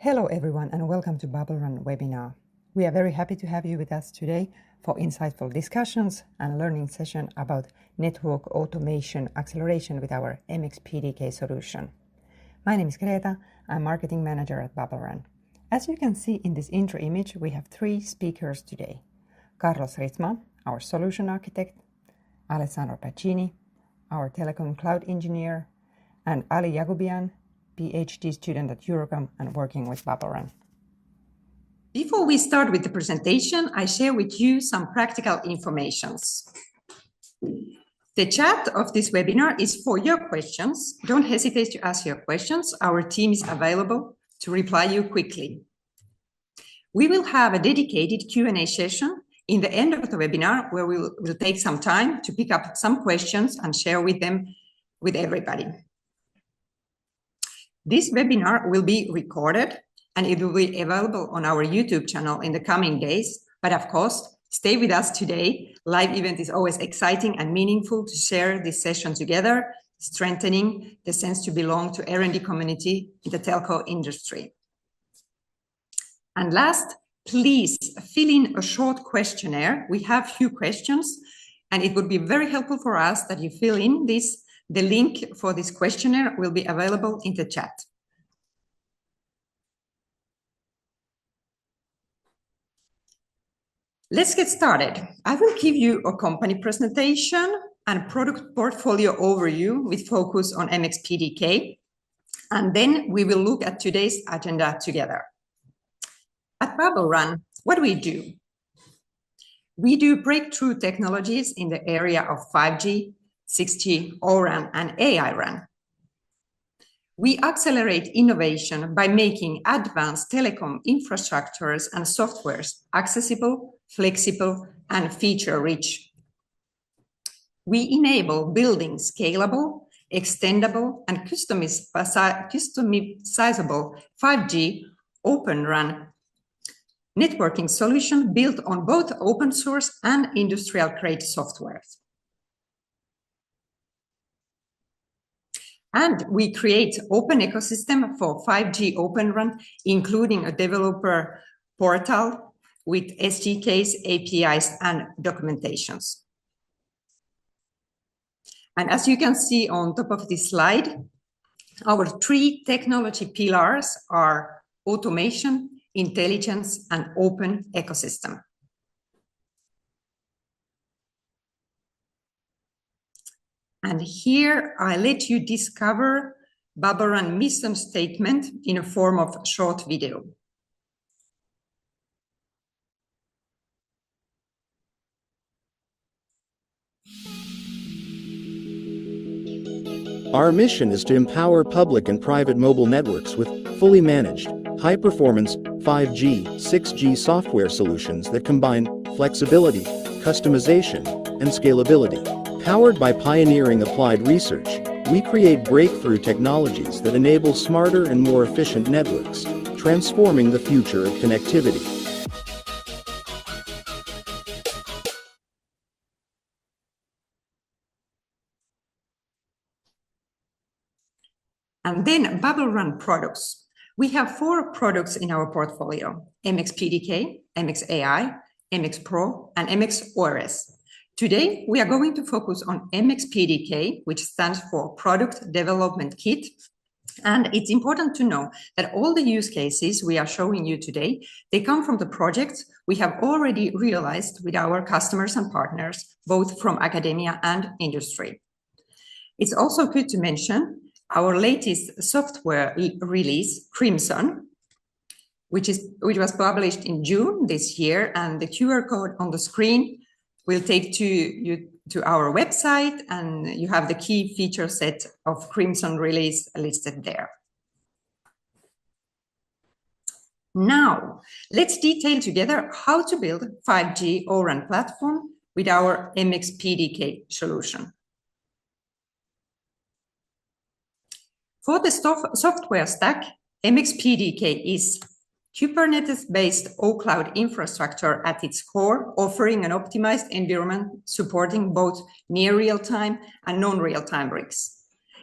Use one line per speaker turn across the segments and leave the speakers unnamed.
Hello everyone and welcome to BubbleRAN webinar. We are very happy to have you with us today for insightful discussions and learning session about network automation acceleration with our MX-PDK solution. My name is Greta, I'm Marketing Manager at BubbleRAN. As you can see in this intro image, we have three speakers today. Carlos Ritzma, our Solution Architect, Alessandro Pacini, our Telecom Cloud Engineer, and Ali Yagubian, PhD student at Eurocom and working with BubbleRAN. Before we start with the presentation, I share with you some practical informations. The chat of this webinar is for your questions. Don't hesitate to ask your questions. Our team is available to reply you quickly. We will have a dedicated Q&A session in the end of the webinar where we'll take some time to pick up some questions and share with them with everybody. This webinar will be recorded and it will be available on our YouTube channel in the coming days. But of course, stay with us today. Live event is always exciting and meaningful to share this session together, strengthening the sense to belong to R&D community in the telco industry. And last, please fill in a short questionnaire. We have few questions and it would be very helpful for us that you fill in this. The link for this questionnaire will be available in the chat. Let's get started. I will give you a company presentation and product portfolio overview with focus on MX-PDK, and then we will look at today's agenda together. At BubbleRAN, what do we do? We do breakthrough technologies in the area of 5G, 6G, O-RAN, and AI RAN. We accelerate innovation by making advanced telecom infrastructures and softwares accessible, flexible, and feature-rich. We enable building scalable, extendable, and customizable 5G Open RAN networking solution built on both open source and industrial-grade software. And we create open ecosystem for 5G Open RAN, including a developer portal with SDKs, APIs, and documentations. And as you can see on top of this slide, our three technology pillars are automation, intelligence, and open ecosystem. And here I let you discover BubbleRAN mission statement in a form of short video.
Our mission is to empower public and private mobile networks with fully managed, high-performance 5G, 6G software solutions that combine flexibility, customization, and scalability. Powered by pioneering applied research, we create breakthrough technologies that enable smarter and more efficient networks, transforming the future of connectivity.
And then BubbleRAN products. We have 4 products in our portfolio: MX-PDK, MX-AI, MX Pro, and MX-ORS. Today, we are going to focus on MX-PDK, which stands for Product Development Kit. And it's important to know that all the use cases we are showing you today, they come from the projects we have already realized with our customers and partners, both from academia and industry. It's also good to mention our latest software release, Crimson, which was published in June this year, and the QR code on the screen will take you to our website, and you have the key feature set of Crimson release listed there. Now, let's detail together how to build 5G O-RAN platform with our MX-PDK solution. For the software stack, MX-PDK is Kubernetes-based O-Cloud infrastructure at its core, offering an optimized environment supporting both near real-time and non-real-time rigs.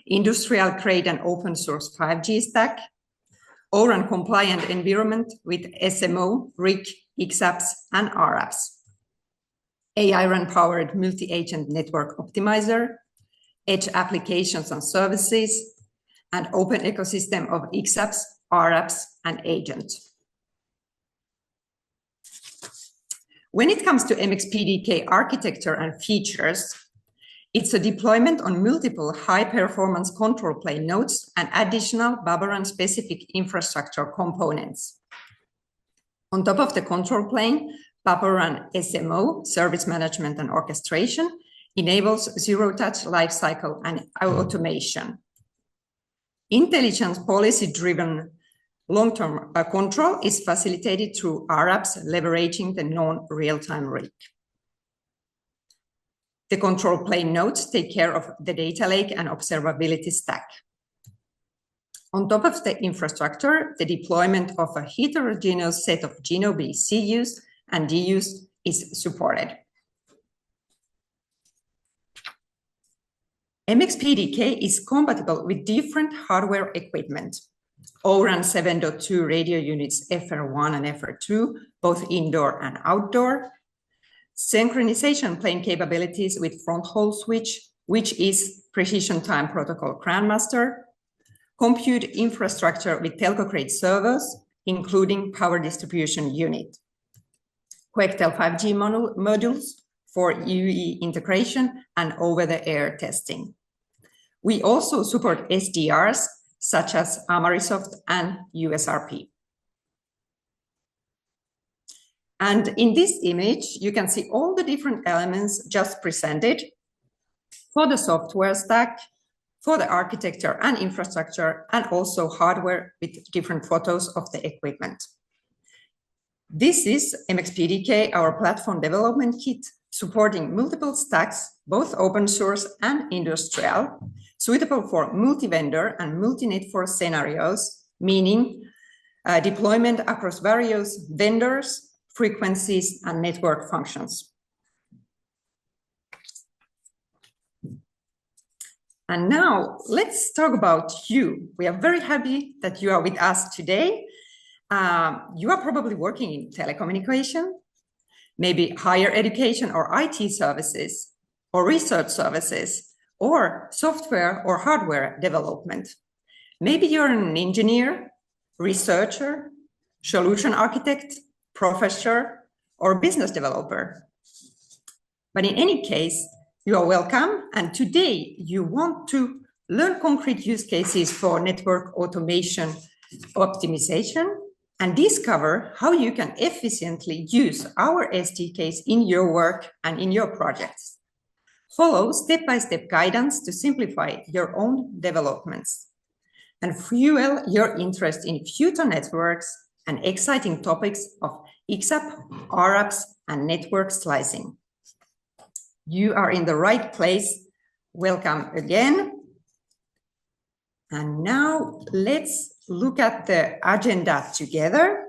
Industrial-grade and open-source 5G stack, O-RAN compliant environment with SMO, RIC, xApps, and rApps. AI-RAN powered multi-agent network optimizer, edge applications and services, and open ecosystem of xApps, rApps, and agents. When it comes to MX-PDK architecture and features, it's a deployment on multiple high-performance control plane nodes and additional BubbleRAN-specific infrastructure components. On top of the control plane, BubbleRAN SMO, service management and orchestration, enables zero-touch lifecycle and automation. Intelligence policy-driven long-term control is facilitated through rApps leveraging the non-real-time RIC. The control plane nodes take care of the data lake and observability stack. On top of the infrastructure, the deployment of a heterogeneous set of GNOB CUs and DUs is supported. MX-PDK is compatible with different hardware equipment. O-RAN 7.2 radio units FR1 and FR2, both indoor and outdoor. Synchronization plane capabilities with front hole switch, which is precision time protocol Grandmaster. Compute infrastructure with telco-grade servers, including power distribution unit. Quectel 5G modules for UE integration and over-the-air testing. We also support SDRs such as Amarisoft and USRP. And in this image, you can see all the different elements just presented for the software stack, for the architecture and infrastructure, and also hardware with different photos of the equipment. This is MX-PDK, our platform development kit, supporting multiple stacks, both open source and industrial, suitable for multi-vendor and multi-network scenarios, meaning deployment across various vendors, frequencies, and network functions. And now let's talk about you. We are very happy that you are with us today. You are probably working in telecommunication, maybe higher education or IT services, or research services, or software or hardware development. Maybe you're an engineer, researcher, solution architect, professor, or business developer. But in any case, you are welcome, and today you want to learn concrete use cases for network automation optimization and discover how you can efficiently use our SDKs in your work and in your projects. Follow step-by-step guidance to simplify your own developments and fuel your interest in future networks and exciting topics of xApp, rApps, and network slicing. You are in the right place. Welcome again. And now let's look at the agenda together.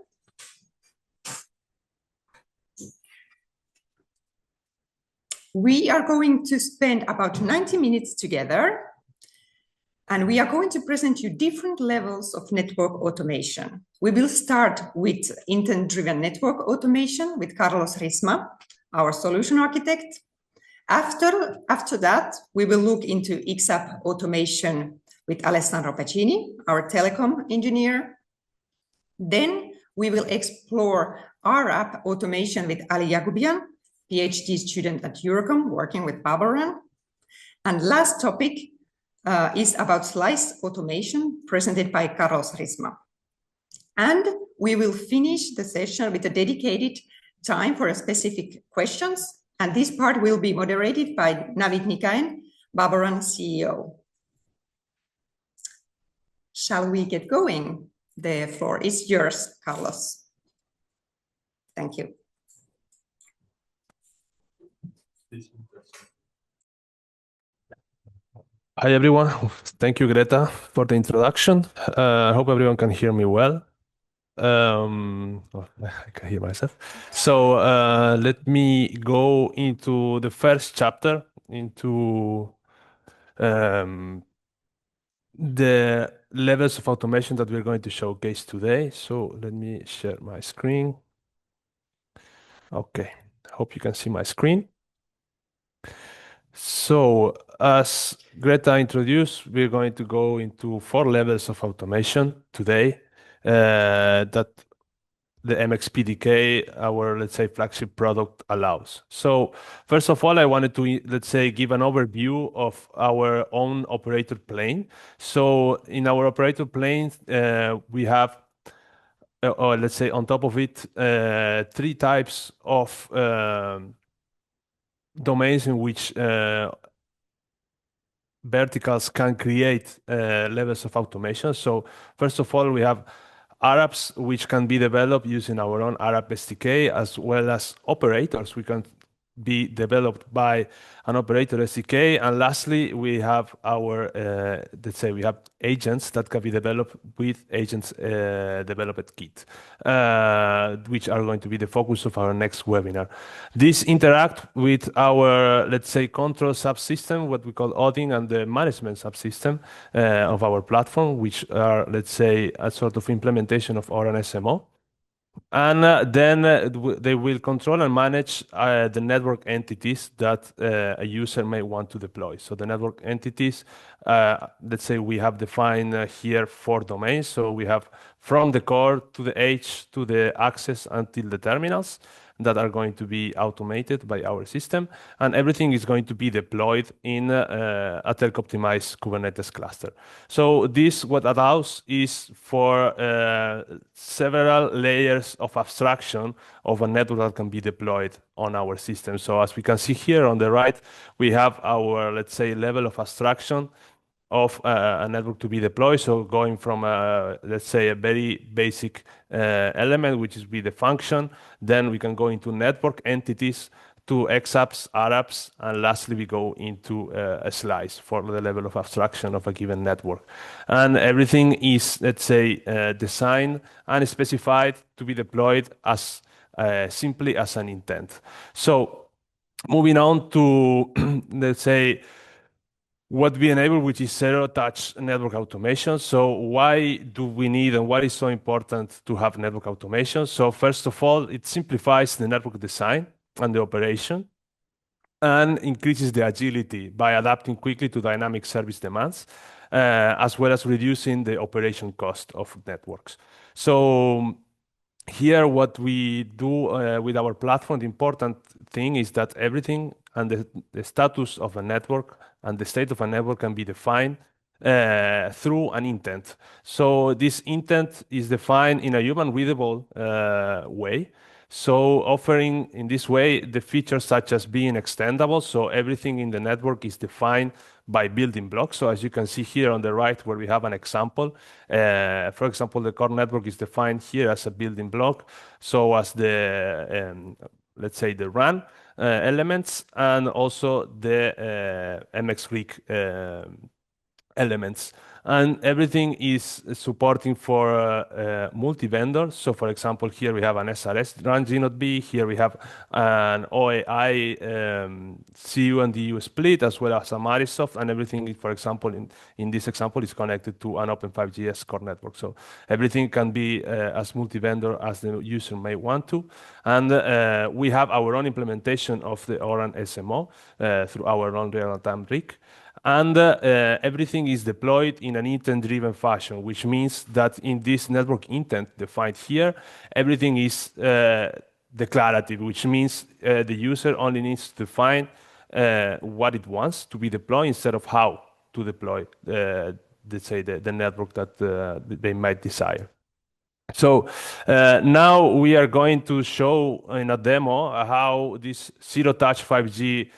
We are going to spend about 90 minutes together, and we are going to present you different levels of network automation. We will start with intent-driven network automation with Carlos Risma, our solution architect. After that, we will look into xApp automation with Alessandro Pacini, our telecom engineer. Then we will explore rApp automation with Ali Yagubian, PhD student at Eurocom, working with BubbleRAN. And last topic is about slice automation, presented by Carlos Risma. And we will finish the session with a dedicated time for specific questions. And this part will be moderated by Navid Nikayan, BubbleRAN CEO. Shall we get going? The floor is yours, Carlos. Thank you.
Hi, everyone. Thank you, Greta, for the introduction. I hope everyone can hear me well. I can hear myself. So let me go into the first chapter, into the levels of automation that we're going to showcase today. So let me share my screen. Okay, hope you can see my screen. So as Greta introduced, we're going to go into 4 levels of automation today that the MX-PDK, our, let's say, flagship product allows. So first of all, I wanted to, let's say, give an overview of our own operator plane. So in our operator plane, we have, or let's say on top of it, 3 types of domains in which verticals can create levels of automation. So first of all, we have rApps, which can be developed using our own rApp SDK, as well as operators we can be developed by an operator SDK. And lastly, we have our, let's say we have agents that can be developed with agents developed kit, which are going to be the focus of our next webinar. These interact with our, let's say, control subsystem, what we call Odin, and the management subsystem of our platform, which are, let's say, a sort of implementation of ORAN SMO. And then they will control and manage the network entities that a user may want to deploy. So the network entities, let's say we have defined here 4 domains. So we have from the core to the edge to the access until the terminals that are going to be automated by our system. And everything is going to be deployed in a telco-optimized Kubernetes cluster. So this, what allows is for several layers of abstraction of a network that can be deployed on our system. So as we can see here on the right, we have our, let's say, level of abstraction of a network to be deployed. So going from, let's say, a very basic element, which is be the function, then we can go into network entities, to xApps, rApps, and lastly, we go into a slice for the level of abstraction of a given network. And everything is, let's say, designed and specified to be deployed as simply as an intent. So moving on to, let's say, what we enable, which is zero-touch network automation. So why do we need and why is so important to have network automation? So first of all, it simplifies the network design and the operation and increases the agility by adapting quickly to dynamic service demands, as well as reducing the operation cost of networks. So here, what we do with our platform, the important thing is that everything and the status of a network and the state of a network can be defined through an intent. So this intent is defined in a human readable way. So offering in this way the features such as being extendable. So everything in the network is defined by building blocks. So as you can see here on the right, where we have an example, for example, the core network is defined here as a building block. So as the, let's say, the RAN elements and also the MX-RIC elements. And everything is supporting for multi-vendor. So for example, here we have an SRS RAN G0B. Here we have an OAI CU and DU split, as well as a Marisoft, and everything, for example, in this example, is connected to an Open5Gs core network. So everything can be as multi-vendor as the user may want to. And we have our own implementation of the ORAN SMO through our own real-time RIC. And everything is deployed in an intent-driven fashion, which means that in this network intent defined here, everything is declarative, which means the user only needs to define what it wants to be deployed instead of how to deploy, let's say, the network that they might desire. So now we are going to show in a demo how this zero-touch 5G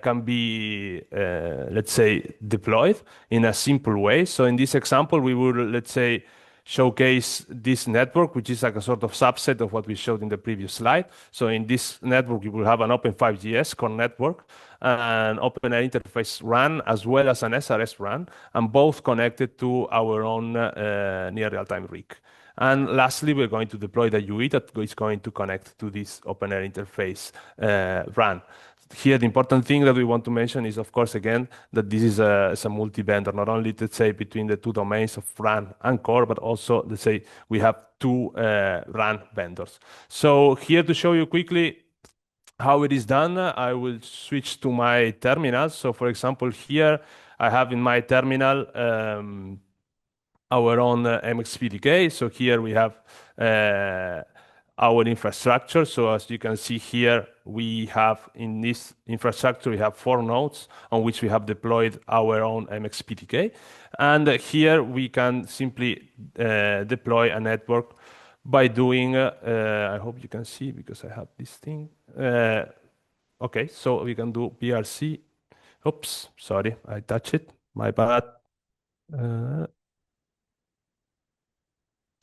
can be, let's say, deployed in a simple way. So in this example, we will, let's say, showcase this network, which is like a sort of subset of what we showed in the previous slide. So in this network, you will have an Open5Gs core network, an OpenAir interface RAN, as well as an SRS RAN, and both connected to our own near real-time RIC. And lastly, we're going to deploy the UE that is going to connect to this OpenAir interface RAN. here the important thing that we want to mention is, of course, again, that this is a multi-vendor, not only, let's say, between the two domains of RAN and core, but also, let's say, we have two RAN vendors. So here to show you quickly how it is done, I will switch to my terminal. So for example, here I have in my terminal our own MX-PDK. So here we have our infrastructure. So as you can see here, we have in this infrastructure, we have 4 nodes on which we have deployed our own MX-PDK. And here we can simply deploy a network by doing, I hope you can see because I have this thing. Okay, so we can do BRC. Oops, sorry, I touched it, my bad.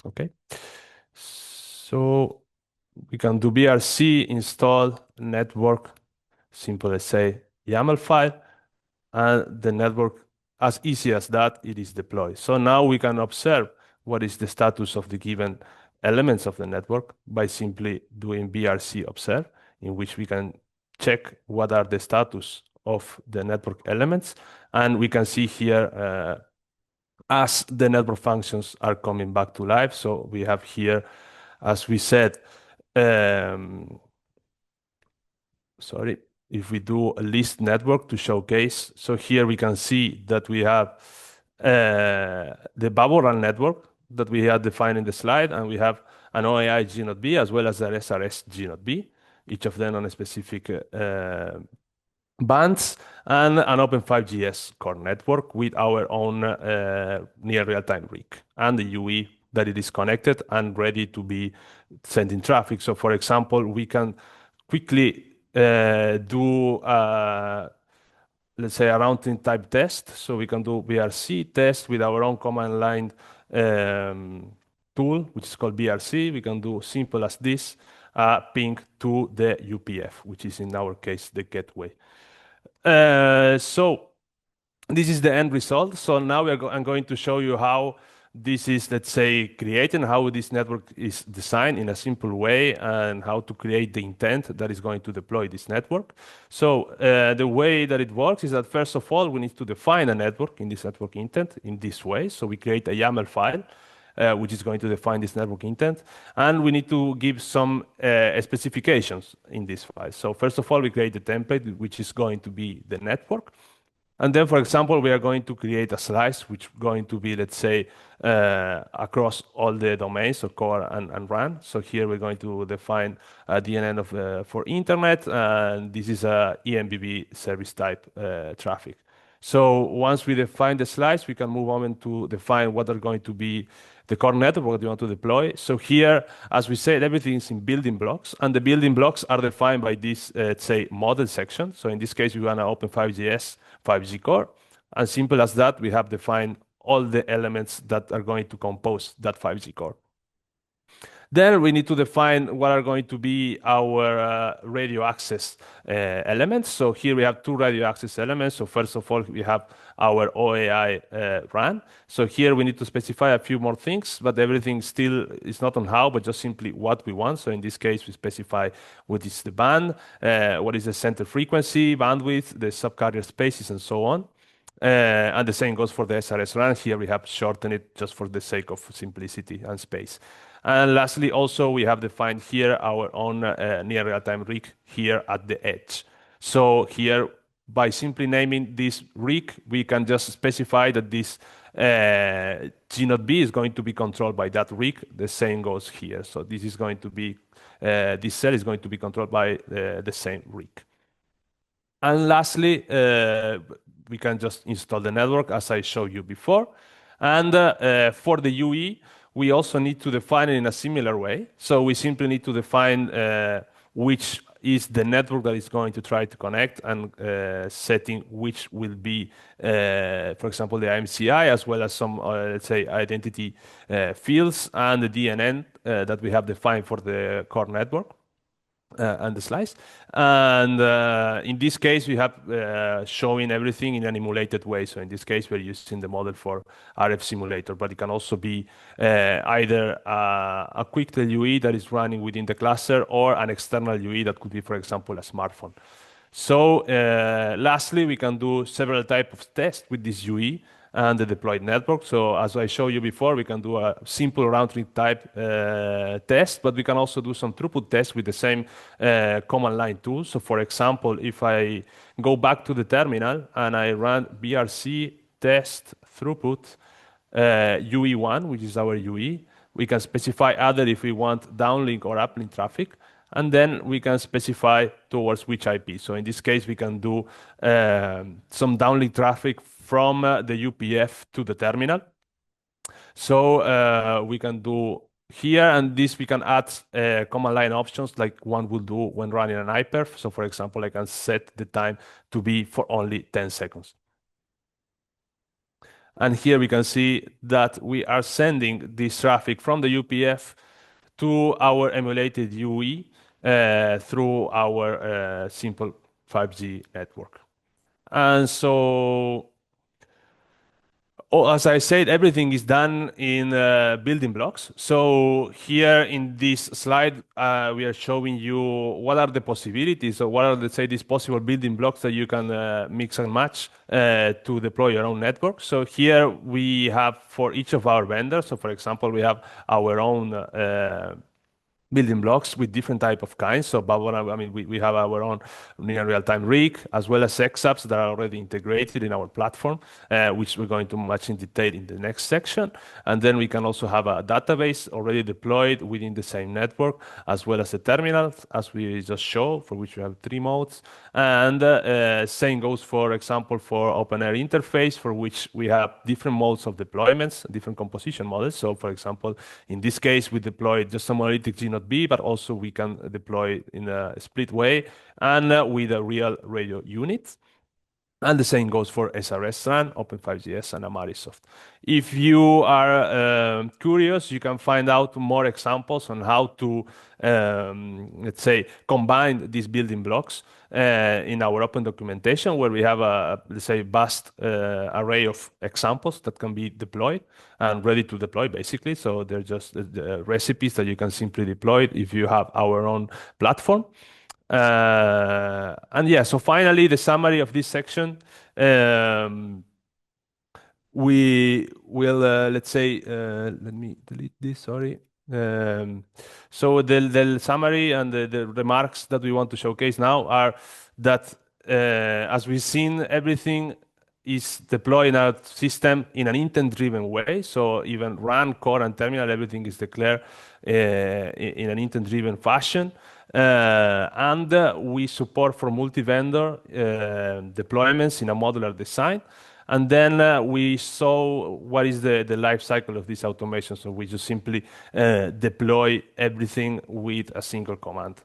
Okay, so we can do BRC install network, simple as say YAML file, and the network, as easy as that, it is deployed. So now we can observe what is the status of the given elements of the network by simply doing BRC observe, in which we can check what are the status of the network elements. And we can see here as the network functions are coming back to life. So we have here, as we said, sorry, if we do a list network to showcase, so here we can see that we have the BubbleRAN network that we had defined in the slide, and we have an OAI G0B as well as an SRS G0B, each of them on a specific bands, and an Open5GS core network with our own near real-time rig and the UE that it is connected and ready to be sending traffic. So for example, we can quickly do let's say a routing type test. So we can do BRC test with our own command line tool, which is called BRC. We can do simple as this, ping to the UPF, which is in our case the gateway. So this is the end result. So now I'm going to show you how this is, let's say, created, how this network is designed in a simple way, and how to create the intent that is going to deploy this network. So the way that it works is that first of all, we need to define a network in this network intent in this way. So we create a YAML file, which is going to define this network intent. And we need to give some specifications in this file. So first of all, we create the template, which is going to be the network. And then, for example, we are going to create a slice, which is going to be, let's say, across all the domains, so core and RAN. So here we're going to define a DNN for internet, and this is a EMBB service type traffic. So once we define the slice, we can move on to define what are going to be the core network that you want to deploy. So here, as we said, everything is in building blocks, and the building blocks are defined by this, let's say, model section. So in this case, we want to open 5GS, 5G core. And simple as that, we have defined all the elements that are going to compose that 5G core. Then we need to define what are going to be our radio access elements. So here we have 2 radio access elements. So first of all, we have our OAI RAN. So here we need to specify a few more things, but everything still is not on how, but just simply what we want. So in this case, we specify what is the band, what is the center frequency, bandwidth, the subcarrier spaces, and so on. And the same goes for the SRS RAN. Here we have shortened it just for the sake of simplicity and space. And lastly, also, we have defined here our own near real-time rig here at the edge. So here, by simply naming this rig, we can just specify that this G0B is going to be controlled by that rig. The same goes here. So this is going to be, this cell is going to be controlled by the same rig. And lastly, we can just install the network as I showed you before. And for the UE, we also need to define it in a similar way. So we simply need to define which is the network that is going to try to connect, and setting which will be, for example, the IMCI, as well as some, let's say, identity fields, and the DNN that we have defined for the core network. And the slice. And in this case, we have showing everything in an emulated way. So in this case, we're using the model for RF simulator, but it can also be either a QuickTel UE that is running within the cluster, or an external UE that could be, for example, a smartphone. So lastly, we can do several types of tests with this UE and the deployed network. So as I showed you before, we can do a simple round trip type test, but we can also do some throughput tests with the same command line tool. So for example, if I go back to the terminal and I run BRC test throughput UE1, which is our UE, we can specify either if we want downlink or uplink traffic, and then we can specify towards which IP. So in this case, we can do some downlink traffic from the UPF to the terminal. So we can do here, and this we can add command line options like one will do when running an iPerf. So for example, I can set the time to be for only 10 seconds. And here we can see that we are sending this traffic from the UPF to our emulated UE through our simple 5G network. And so, as I said, everything is done in building blocks. So here in this slide, we are showing you what are the possibilities, or what are, let's say, these possible building blocks that you can mix and match to deploy your own network. So here we have for each of our vendors. So for example, we have our own building blocks with different type of kinds. So BubbleRAN, I mean, we have our own near real-time rig, as well as xApps that are already integrated in our platform, which we're going to much in detail in the next section. And then we can also have a database already deployed within the same network, as well as a terminal, as we just showed, for which we have 3 modes. And same goes, for example, for OpenAir interface, for which we have different modes of deployments, different composition models. So for example, in this case, we deploy just a monolithic G0B, but also we can deploy in a split way and with a real radio unit. And the same goes for SRS RAN, Open5GS, and Amarisoft. If you are curious, you can find out more examples on how to, let's say, combine these building blocks in our open documentation, where we have a, let's say, vast array of examples that can be deployed and ready to deploy, basically. So they're just recipes that you can simply deploy if you have our own platform. And yeah, so finally, the summary of this section, we will, let's say, let me delete this, sorry. So the summary and the remarks that we want to showcase now are that, as we've seen, everything is deployed in our system in an intent-driven way. So even RAN, core, and terminal, everything is declared in an intent-driven fashion. And we support for multi-vendor deployments in a modular design. And then we saw what is the life cycle of this automation. So we just simply deploy everything with a single command.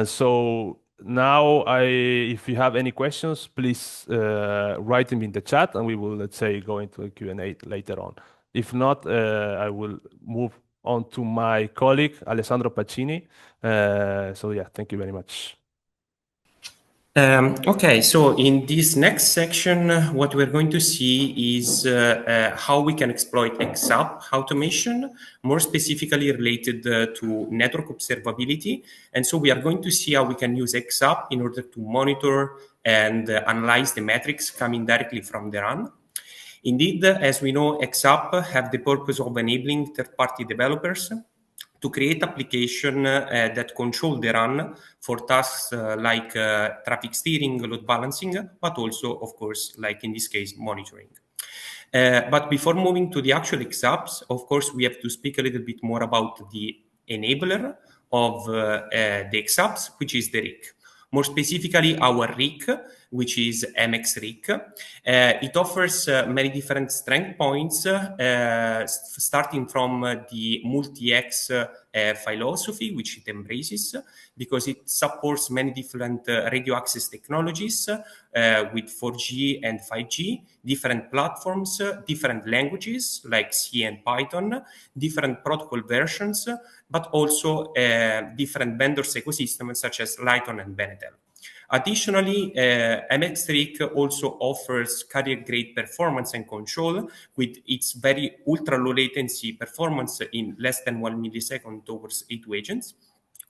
So now, if you have any questions, please write them in the chat, and we will, let's say, go into a Q&A later on. If not, I will move on to my colleague, Alessandro Pacini. So yeah, thank you very much.
Okay, so in this next section, what we're going to see is how we can exploit xApp automation, more specifically related to network observability. And so we are going to see how we can use xApp in order to monitor and analyze the metrics coming directly from the RAN. Indeed, as we know, xApp have the purpose of enabling third-party developers to create applications that control the RAN for tasks like traffic steering, load balancing, but also, of course, like in this case, monitoring. But before moving to the actual xApps, of course, we have to speak a little bit more about the enabler of the xApps, which is the RIC. More specifically, our RIC, which is MX-RIC. It offers many different strength points, starting from the multi-X philosophy, which it embraces, because it supports many different radio access technologies with 4G and 5G, different platforms, different languages like C and Python, different protocol versions, but also different vendors ecosystems such as Lighton and Benetel. Additionally, MX-RIC also offers carrier-grade performance and control with its very ultra-low latency performance in less than 1 millisecond towards A2 agents,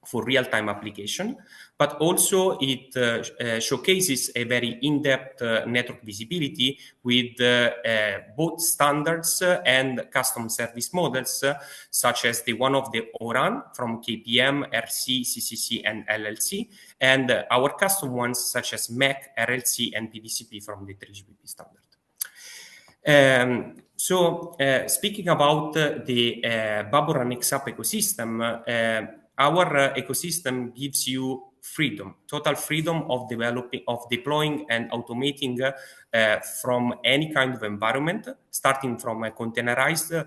for real-time application, but also it showcases a very in-depth network visibility with both standards and custom service models, such as the one of the ORAN from KPM, RC, CCC, and LLC, and our custom ones such as MEC, RLC, and PDCP from the 3GPP standard. Speaking about the BubbleRAN xApp ecosystem, our ecosystem gives you freedom, total freedom of deploying and automating from any kind of environment, starting from a containerized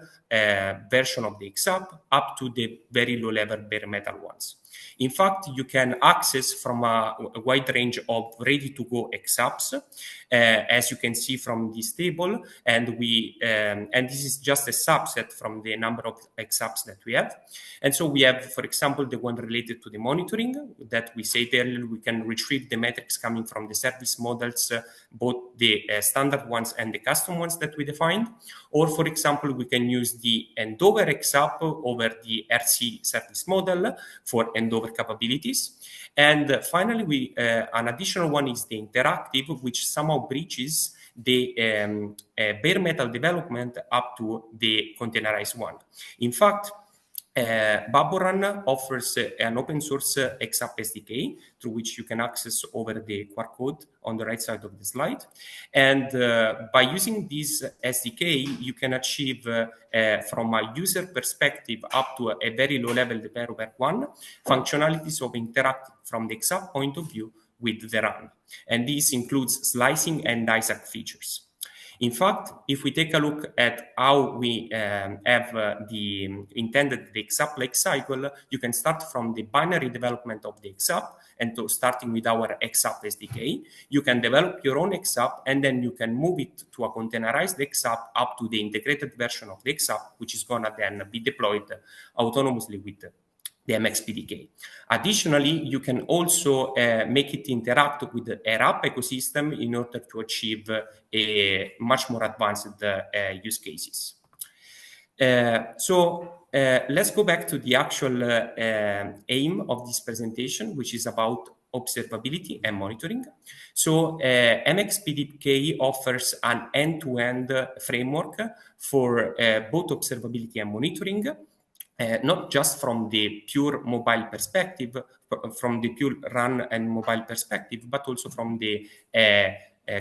version of the xApp up to the very low-level bare metal ones. In fact, you can access from a wide range of ready-to-go xApps, as you can see from this table, and this is just a subset from the number of xApps that we have. And so we have, for example, the one related to the monitoring that we said earlier. We can retrieve the metrics coming from the service models, both the standard ones and the custom ones that we defined. Or, for example, we can use the Endover xApp over the RC service model for Endover capabilities. And finally, an additional one is the interactive, which somehow bridges the bare metal development up to the containerized one. In fact, BubbleRAN offers an open source xApp SDK through which you can access over the QR code on the right side of the slide. And by using this SDK, you can achieve from a user perspective up to a very low level developer one functionalities of interacting from the xApp point of view with the RAN. And this includes slicing and ISAC features. In fact, if we take a look at how we have the intended the xApp life cycle, you can start from the binary development of the xApp, and starting with our xApp SDK, you can develop your own xApp, and then you can move it to a containerized xApp up to the integrated version of the xApp, which is gonna then be deployed autonomously with the MX-PDK. Additionally, you can also make it interact with the rApp ecosystem in order to achieve a much more advanced use cases. Let's go back to the actual aim of this presentation, which is about observability and monitoring. So MX-PDK offers an end-to-end framework for both observability and monitoring. Not just from the pure mobile perspective, from the pure RAN and mobile perspective, but also from the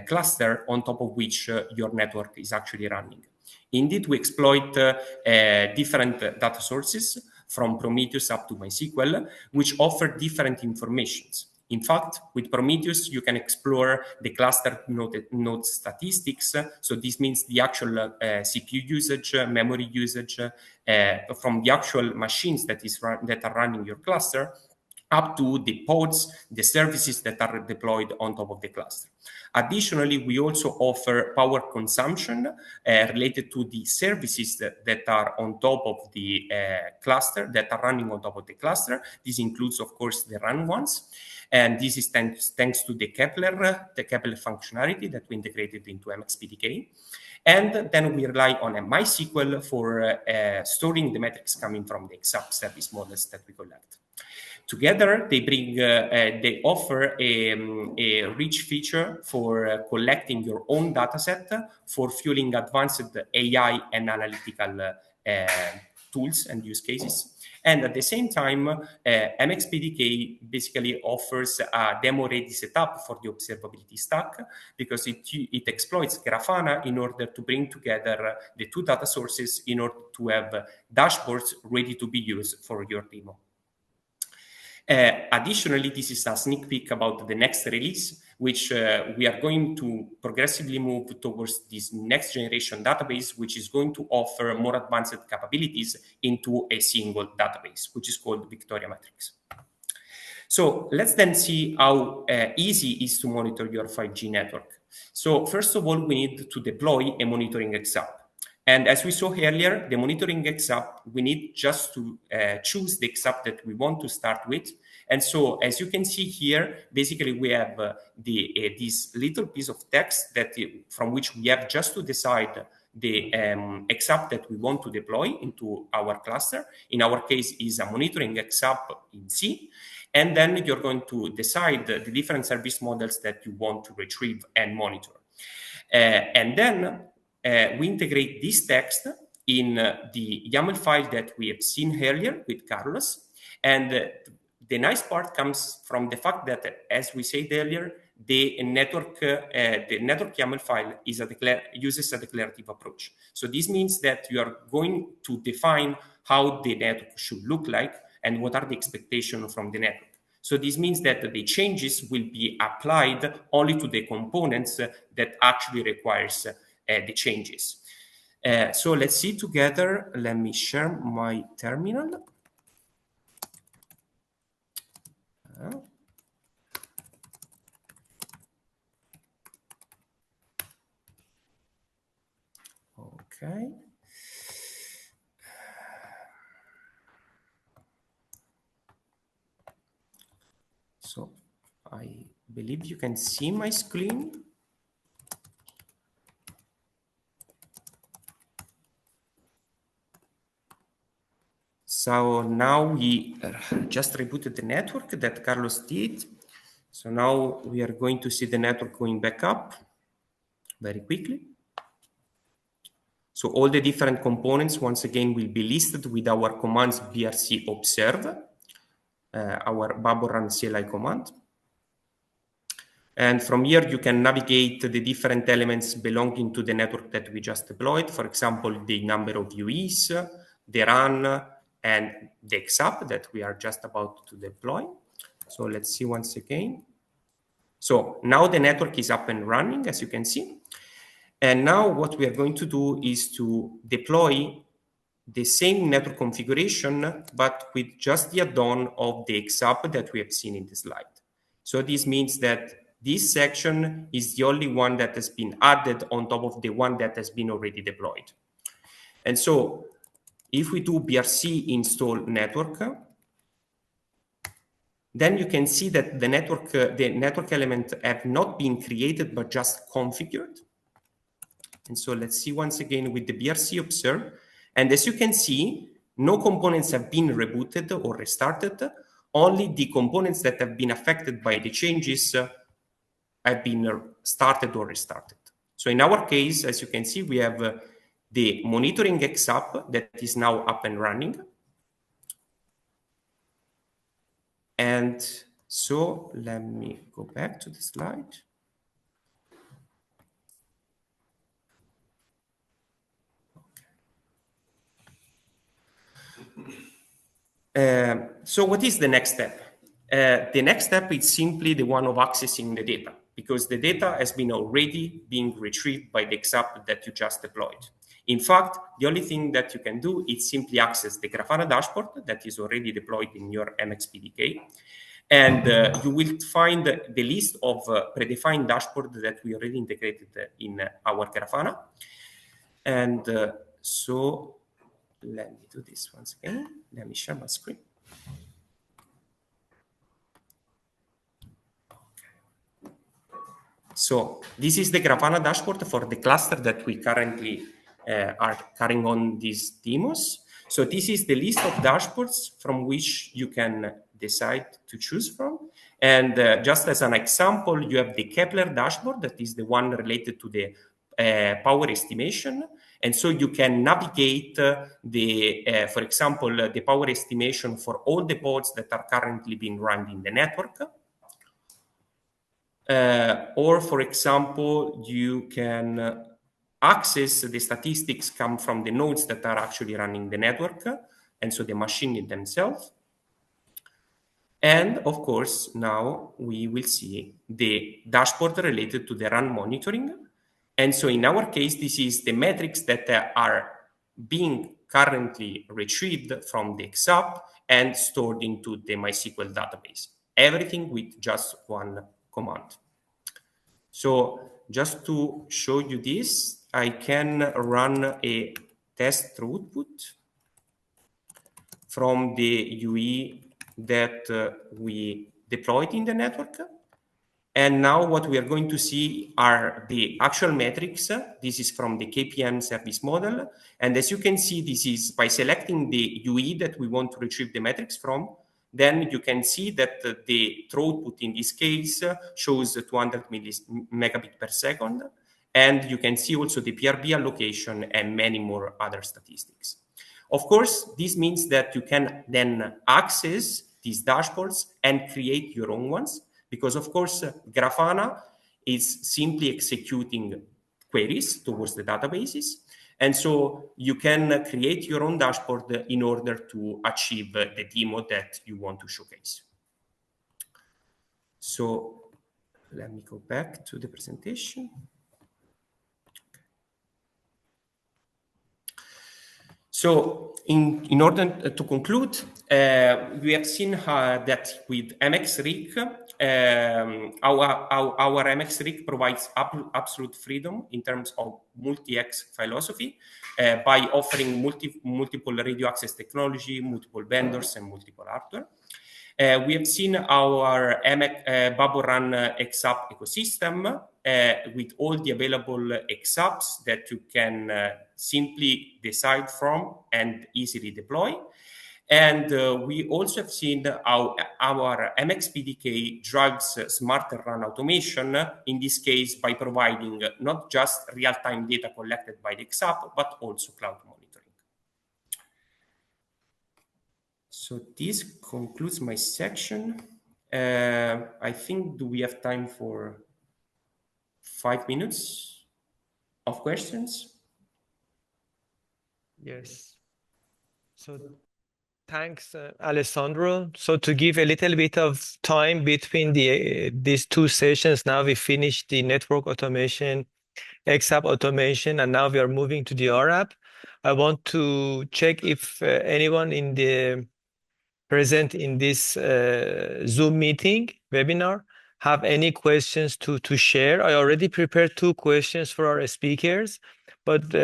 cluster on top of which your network is actually running. Indeed, we exploit different data sources from Prometheus up to MySQL, which offer different informations. In fact, with Prometheus, you can explore the cluster node statistics. So this means the actual CPU usage, memory usage from the actual machines that are running your cluster, up to the pods, the services that are deployed on top of the cluster. Additionally, we also offer power consumption related to the services that are on top of the cluster, that are running on top of the cluster. This includes, of course, the RAN ones. And this is thanks to the Kepler functionality that we integrated into MX-PDK. And then we rely on a MySQL for storing the metrics coming from the xApp service models that we collect. Together, they offer a rich feature for collecting your own data set for fueling advanced AI and analytical tools and use cases. And at the same time, MX-PDK basically offers a demo-ready setup for the observability stack because it exploits Grafana in order to bring together the two data sources in order to have dashboards ready to be used for your demo. Additionally, this is a sneak peek about the next release, which we are going to progressively move towards this next generation database, which is going to offer more advanced capabilities into a single database, which is called Victoria Metrics. So let's then see how easy it is to monitor your 5G network. So first of all, we need to deploy a monitoring xApp. And as we saw earlier, the monitoring xApp, we need just to choose the xApp that we want to start with. And so, as you can see here, basically we have this little piece of text from which we have just to decide the xApp that we want to deploy into our cluster. In our case, is a monitoring xApp in C. And then you're going to decide the different service models that you want to retrieve and monitor. And then we integrate this text in the YAML file that we have seen earlier with Carlos. And the nice part comes from the fact that, as we said earlier, the network YAML file uses a declarative approach. So this means that you are going to define how the network should look like and what are the expectations from the network. So this means that the changes will be applied only to the components that actually requires the changes. So let's see together. Let me share my terminal. Okay. So I believe you can see my screen. So now we just rebooted the network that Carlos did. So now we are going to see the network going back up very quickly. So all the different components, once again, will be listed with our commands brc observe, our BubbleRAN CLI command. And from here, you can navigate the different elements belonging to the network that we just deployed. For example, the number of UEs, the RAN, and the xApp that we are just about to deploy. So let's see once again. So now the network is up and running, as you can see. And now what we are going to do is to deploy the same network configuration, but with just the add-on of the xApp that we have seen in the slide. So this means that this section is the only one that has been added on top of the one that has been already deployed. And so if we do brc install network, then you can see that the network element have not been created, but just configured. And so let's see once again with the brc observe. And as you can see, no components have been rebooted or restarted. Only the components that have been affected by the changes have been started or restarted. So in our case, as you can see, we have the monitoring xApp that is now up and running. And so let me go back to the slide. So what is the next step? The next step is simply the one of accessing the data, because the data has been already being retrieved by the xApp that you just deployed. In fact, the only thing that you can do is simply access the Grafana dashboard that is already deployed in your MX-PDK. And you will find the list of predefined dashboards that we already integrated in our Grafana. And so let me do this once again. Let me share my screen. So this is the Grafana dashboard for the cluster that we currently are carrying on these demos. So this is the list of dashboards from which you can decide to choose from. And just as an example, you have the Kepler dashboard, that is the one related to the power estimation. And so you can navigate for example, the power estimation for all the pods that are currently being run in the network. Or, for example, you can access the statistics come from the nodes that are actually running the network, and so the machine themselves. And, of course, now we will see the dashboard related to the RAN monitoring. And so in our case, this is the metrics that are being currently retrieved from the xApp and stored into the MySQL database. Everything with just one command. So just to show you this, I can run a test throughput from the UE that we deployed in the network. And now what we are going to see are the actual metrics. This is from the KPN service model. And as you can see, this is by selecting the UE that we want to retrieve the metrics from. Then you can see that the throughput in this case shows 200 megabit per second. And you can see also the PRB allocation and many more other statistics. Of course, this means that you can then access these dashboards and create your own ones, because of course, Grafana is simply executing queries towards the databases. And so you can create your own dashboard in order to achieve the demo that you want to showcase. So let me go back to the presentation. So in order to conclude, we have seen that with MX-RIC, our MX-RIC provides absolute freedom in terms of multi-X philosophy by offering multiple radio access technology, multiple vendors, and multiple hardware. We have seen our BubbleRAN xApp ecosystem with all the available xApps that you can simply decide from and easily deploy. And we also have seen how our MX-PDK drives smarter RAN automation, in this case by providing not just real-time data collected by the xApp, but also cloud monitoring. So this concludes my section. I think, do we have time for 5 minutes of questions?
Yes. So thanks, Alessandro. So to give a little bit of time between these two sessions, now we finished the network automation, xApp automation, and now we are moving to the rApp. I want to check if anyone in the present in this Zoom meeting webinar have any questions to share. I already prepared 2 questions for our speakers, but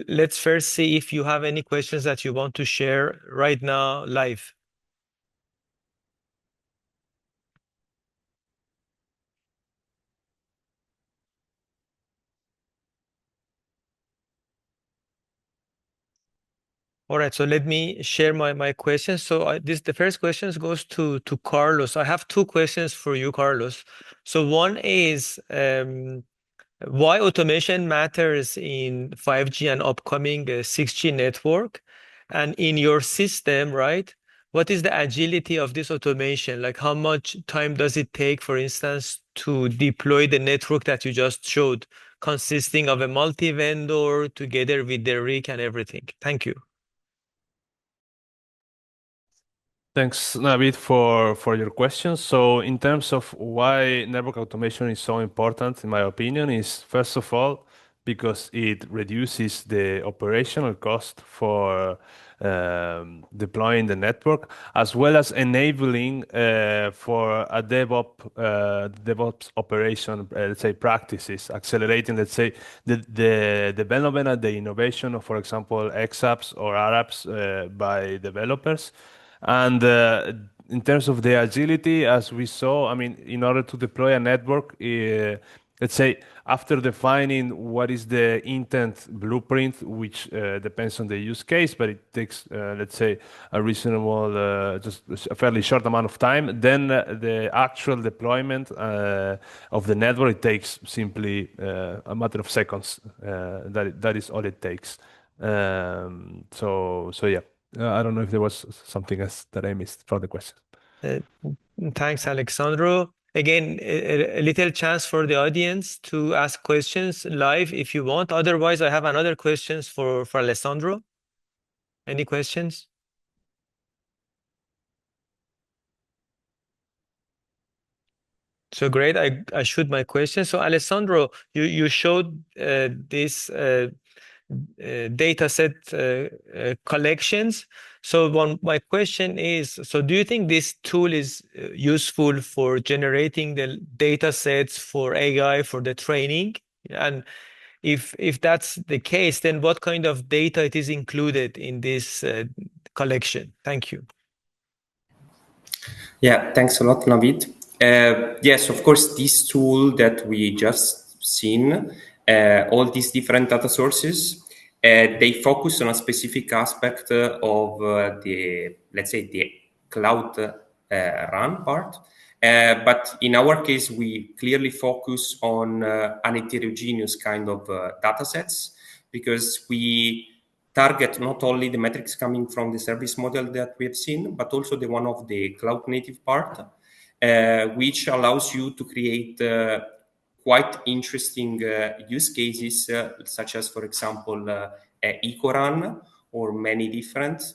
let's first see if you have any questions that you want to share right now live. All right, so let me share my questions. So the first question goes to Carlos. I have 2 questions for you, Carlos. So one is why automation matters in 5G and upcoming 6G network, and in your system, right? What is the agility of this automation? Like how much time does it take, for instance, to deploy the network that you just showed, consisting of a multi-vendor together with the RIC and everything? Thank you.
Thanks, Navid, for your questions. So in terms of why network automation is so important, in my opinion, is first of all, because it reduces the operational cost for deploying the network, as well as enabling for a DevOps operation, let's say practices, accelerating, let's say, the development and the innovation of, for example, xApps or rApps by developers. And in terms of the agility, as we saw, I mean, in order to deploy a network, let's say after defining what is the intent blueprint, which depends on the use case, but it takes, let's say, a reasonable, just a fairly short amount of time, then the actual deployment of the network, it takes simply a matter of seconds. That is all it takes. So yeah. I don't know if there was something else that I missed from the question.
Thanks, Alexandro. Again, a little chance for the audience to ask questions live if you want. Otherwise, I have another questions for Alessandro. Any questions? So great, I shoot my question. So Alessandro, you showed this data set collections. So my question is, so do you think this tool is useful for generating the data sets for AI for the training? And if that's the case, then what kind of data it is included in this collection? Thank you.
Yeah, thanks a lot, Navid. Yes, of course, this tool that we just seen, all these different data sources, they focus on a specific aspect of the, let's say, the cloud RAN part. But in our case, we clearly focus on an heterogeneous kind of data sets, because we target not only the metrics coming from the service model that we have seen, but also the one of the cloud native part, which allows you to create quite interesting use cases, such as, for example, EcoRAN or many different.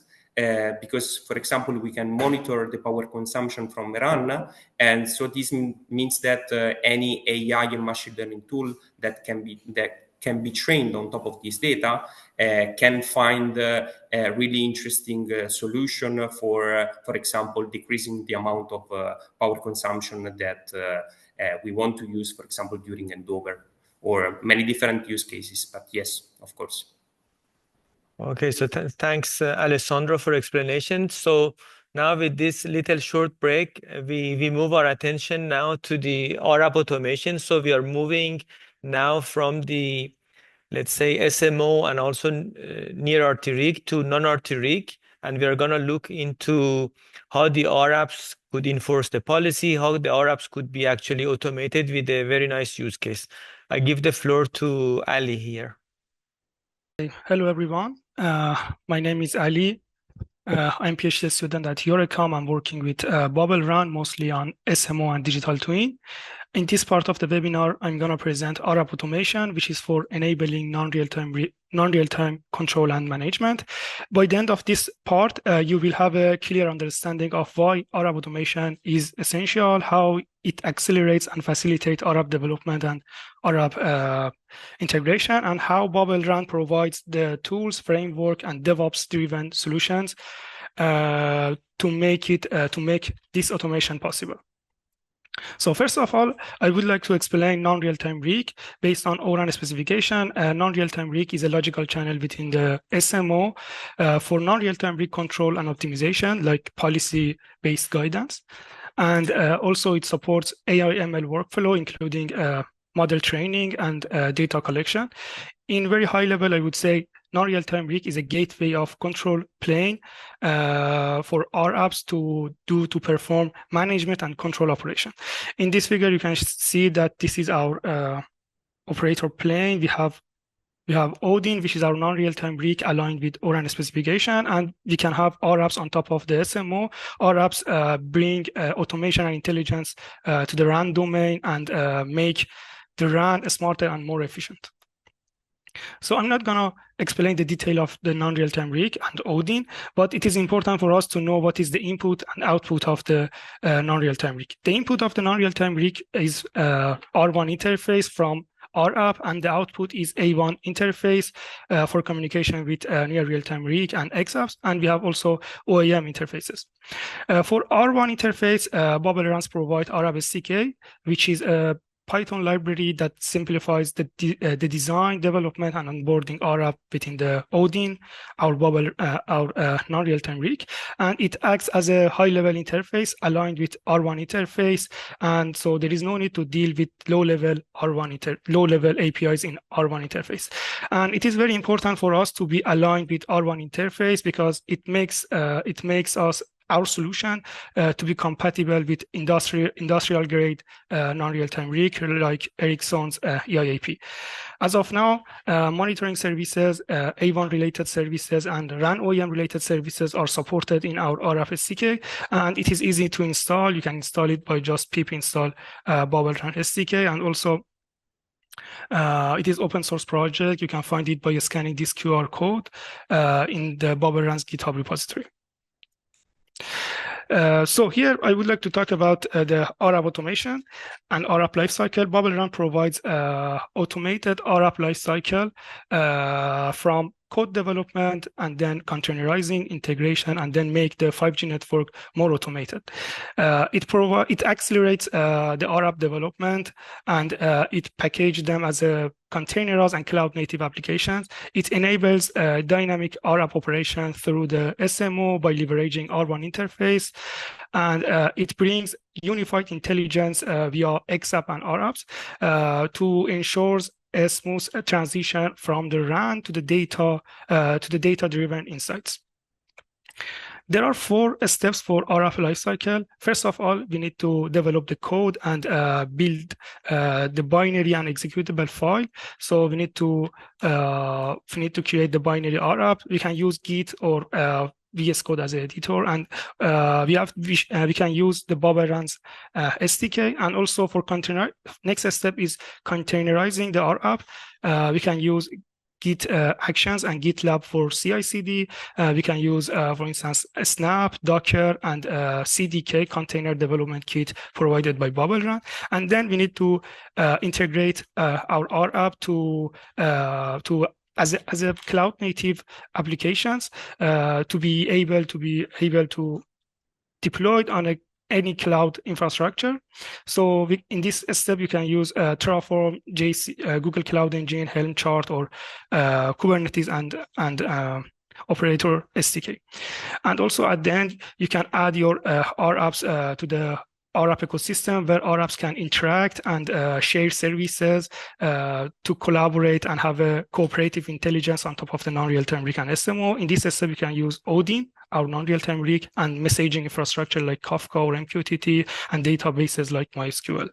Because, for example, we can monitor the power consumption from RAN, and so this means that any AI and machine learning tool that can be trained on top of this data can find a really interesting solution for example, decreasing the amount of power consumption that we want to use, for example, during handover, or many different use cases. But yes, of course.
Okay, so thanks, Alessandro, for explanation. So now with this little short break, we move our attention now to the rApp automation. So we are moving now from the, let's say, SMO and also near RT rig to non-RT rig. And we are going to look into how the rApps could enforce the policy, how the rApps could be actually automated with a very nice use case. I give the floor to Ali here.
Hello, everyone. My name is Ali. I'm a PhD student at Eurocom. I'm working with BubbleRAN, mostly on SMO and digital twin. In this part of the webinar, I'm going to present rApp automation, which is for enabling non-real-time control and management. By the end of this part, you will have a clear understanding of why rApp automation is essential, how it accelerates and facilitates rApp development and rApp integration, and how BubbleRAN provides the tools, framework, and DevOps-driven solutions to make this automation possible. So first of all, I would like to explain non-real-time rig based on ORAN specification. Non-real-time rig is a logical channel within the SMO for non-real-time rig control and optimization, like policy-based guidance. And also it supports AI/ML workflow, including model training and data collection. In very high level, I would say non-real-time rig is a gateway of control plane for rApps to perform management and control operation. In this figure, you can see that this is our operator plane. We have Odin, which is our non-real-time rig aligned with ORAN specification, and we can have rApps on top of the SMO. rApps bring automation and intelligence to the RAN domain and make the RAN smarter and more efficient. So I'm not going to explain the detail of the non-real-time rig and Odin, but it is important for us to know what is the input and output of the non-real-time rig. The input of the non-real-time rig is R1 interface from rApp, and the output is A1 interface for communication with near real-time rig and xApps, and we have also OEM interfaces. For R1 interface, BubbleRANs provide rApp SDK, which is a Python library that simplifies the design, development, and onboarding rApp within the Odin, our non-real-time rig, and it acts as a high-level interface aligned with R1 interface, and so there is no need to deal with low-level APIs in R1 interface. And it is very important for us to be aligned with R1 interface because it makes our solution to be compatible with industrial grade non-real-time rig like Ericsson's EIAP. As of now, monitoring services, A1 related services, and RAN OEM related services are supported in our rApp SDK, and it is easy to install. You can install it by just pip install BubbleRAN SDK, and also it is open source project. You can find it by scanning this QR code in the BubbleRAN's GitHub repository. So here I would like to talk about the rApp automation and rApp lifecycle. BubbleRAN provides automated rApp lifecycle from code development, and then containerizing, integration, and then make the 5G network more automated. It accelerates the rApp development, and it packages them as a containers and cloud-native applications. It enables dynamic rApp operation through the SMO by leveraging R1 interface, and it brings unified intelligence via xApp and rApps to ensure a smooth transition from the RAN to the data-driven insights. There are 4 steps for rApp lifecycle. First of all, we need to develop the code and build the binary and executable file. So we need to create the binary rApp. We can use Git or VS Code as an editor, and we can use the BubbleRAN's SDK. And also for next step is containerizing the rApp. We can use Git Actions and GitLab for CI/CD. We can use, for instance, Snap, Docker, and CDK, Container Development Kit, provided by BubbleRAN. And then we need to integrate our rApp as a cloud-native applications to be able to deploy on any cloud infrastructure. So in this step, you can use Terraform, Google Cloud Engine, Helm chart, or Kubernetes and Operator SDK. And also at the end, you can add your rApps to the rApp ecosystem, where rApps can interact and share services to collaborate and have a cooperative intelligence on top of the non-real-time RIC and SMO. In this step, you can use Odin, our non-real-time RIC, and messaging infrastructure like Kafka or MQTT, and databases like MySQL.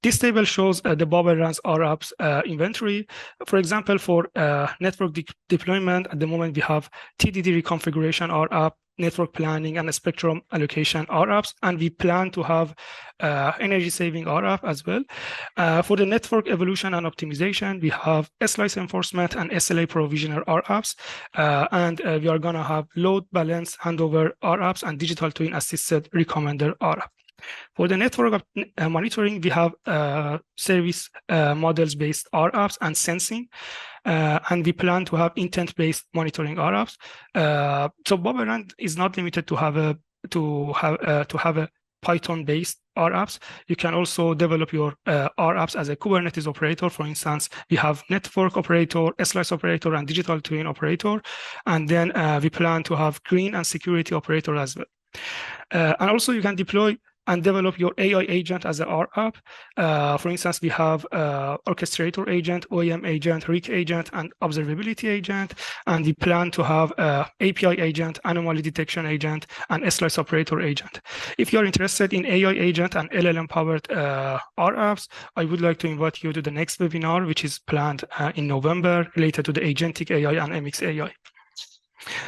This table shows the BubbleRAN's rApps inventory. For example, for network deployment, at the moment we have TDD reconfiguration rApp, network planning, and spectrum allocation rApps, and we plan to have energy saving rApp as well. For the network evolution and optimization, we have slice enforcement and SLA provisioner rApps, and we are going to have load balance handover rApps and digital twin assisted recommender rApp. For the network monitoring, we have service models based rApps and sensing, and we plan to have intent-based monitoring rApps. So BubbleRAN is not limited to have a Python-based rApps. You can also develop your rApps as a Kubernetes operator. For instance, we have network operator, slice operator, and digital twin operator, and then we plan to have green and security operator as well. And also, you can deploy and develop your AI agent as an rApp. For instance, we have orchestrator agent, OEM agent, RIC agent, and observability agent. And we plan to have API agent, anomaly detection agent, and slice operator agent. If you're interested in AI agent and LLM-powered rApps, I would like to invite you to the next webinar, which is planned in November, related to the agentic AI and MX AI.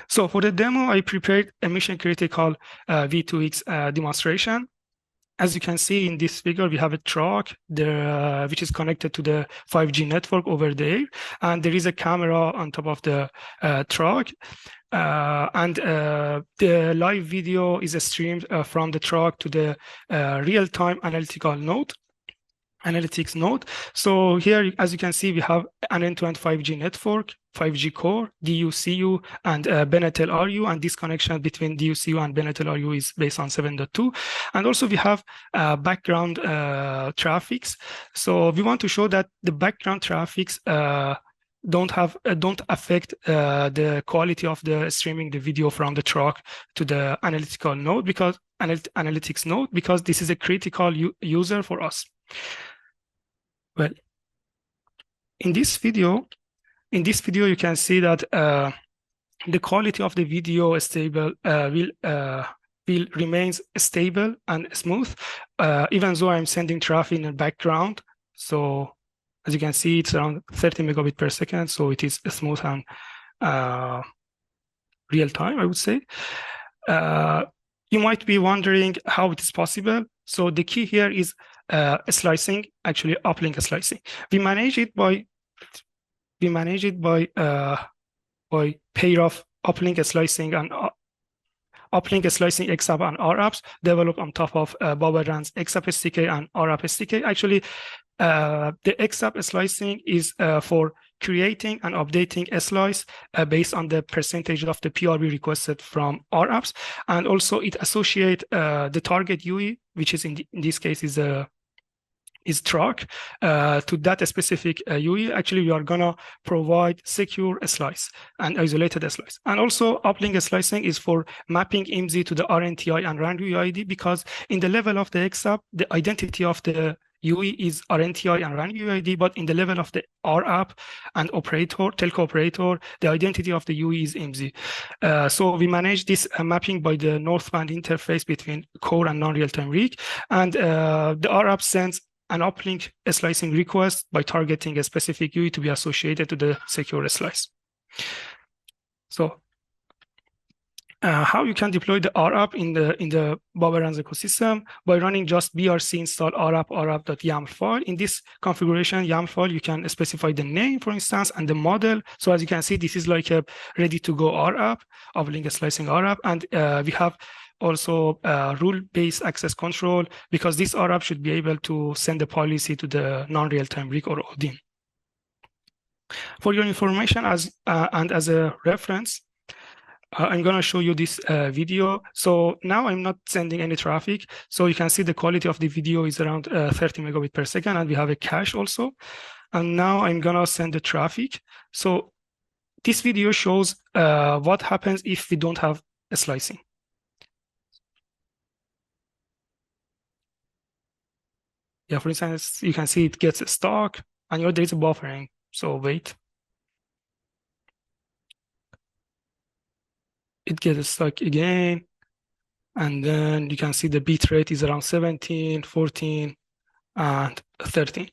So for the demo, I prepared a mission-critical V2X demonstration. As you can see in this figure, we have a truck there, which is connected to the 5G network over there, and there is a camera on top of the truck. And the live video is streamed from the truck to the real-time analytics node. So here, as you can see, we have an end-to-end 5G network, 5G core, DU-CU, and BNetel RU, and this connection between DU-CU and BNetel RU is based on 7.2. And also we have background traffics. So we want to show that the background traffics don't affect the quality of the streaming the video from the truck to the analytical node, because analytics node, because this is a critical user for us. Well, in this video, you can see that the quality of the video is stable, will remains stable and smooth, even though I'm sending traffic in the background. So as you can see, it's around 30 megabit per second, so it is smooth and real time, I would say. You might be wondering how it is possible. So the key here is slicing, actually uplink slicing. We manage it by pair of uplink slicing and uplink slicing xApp and rApps developed on top of BubbleRAN's xApp SDK and rApp SDK. Actually, the xApp slicing is for creating and updating a slice based on the percentage of the PRB requested from rApps, and also it associate the target UE, which is in this case is truck, to that specific UE. Actually, we are gonna provide secure slice and isolated slice. And also uplink slicing is for mapping IMSI to the RNTI and RAN UID, because in the level of the xApp, the identity of the UE is RNTI and RAN UID, but in the level of the rApp and operator, telco operator, the identity of the UE is IMSI. So we manage this mapping by the northbound interface between core and non-real-time rig, and the rApp sends an uplink slicing request by targeting a specific UE to be associated to the secure slice. So how you can deploy the rApp in the BubbleRAN ecosystem by running just brc install rApp.yaml file. In this configuration YAML file, you can specify the name, for instance, and the model. So as you can see, this is like a ready-to-go rApp, uplink slicing rApp, and we have also rule-based access control, because this rApp should be able to send the policy to the non-real-time rig or ODIN. For your information and as a reference, I'm going to show you this video. So now I'm not sending any traffic. So you can see the quality of the video is around 30 megabit per second, and we have a cache also. And now I'm going to send the traffic. So this video shows what happens if we don't have a slicing. Yeah, for instance, you can see it gets stuck, and there is a buffering. So wait. It gets stuck again. And then you can see the bit rate is around 17, 14, and 13.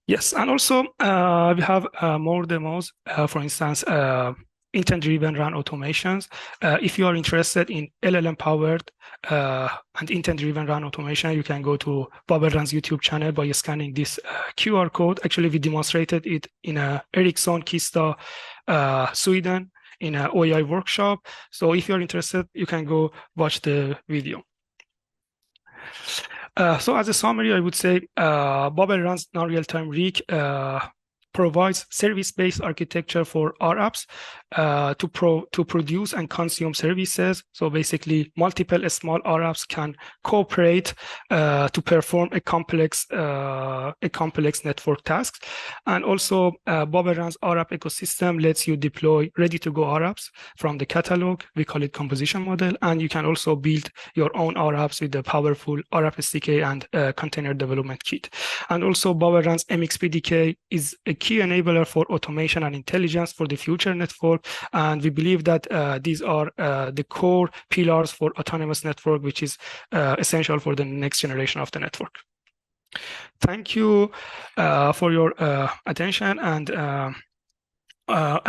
Yes, and also we have more demos. For instance, intent-driven RAN automations. If you are interested in LLM-powered and intent-driven RAN automation, you can go to BubbleRAN's YouTube channel by scanning this QR code. Actually, we demonstrated it in Ericsson Kista, Sweden, in an OEI workshop. So if you're interested, you can go watch the video. So as a summary, I would say BubbleRAN's non-real-time rig provides service-based architecture for rApps to produce and consume services. So basically, multiple small rApps can cooperate to perform a complex network task. And also, BubbleRAN's rApp ecosystem lets you deploy ready-to-go rApps from the catalog. We call it composition model. And you can also build your own rApps with the powerful rApp SDK and container development kit. And also, BubbleRAN's MX-PDK is a key enabler for automation and intelligence for the future network. And we believe that these are the core pillars for autonomous network, which is essential for the next generation of the network. Thank you for your attention. And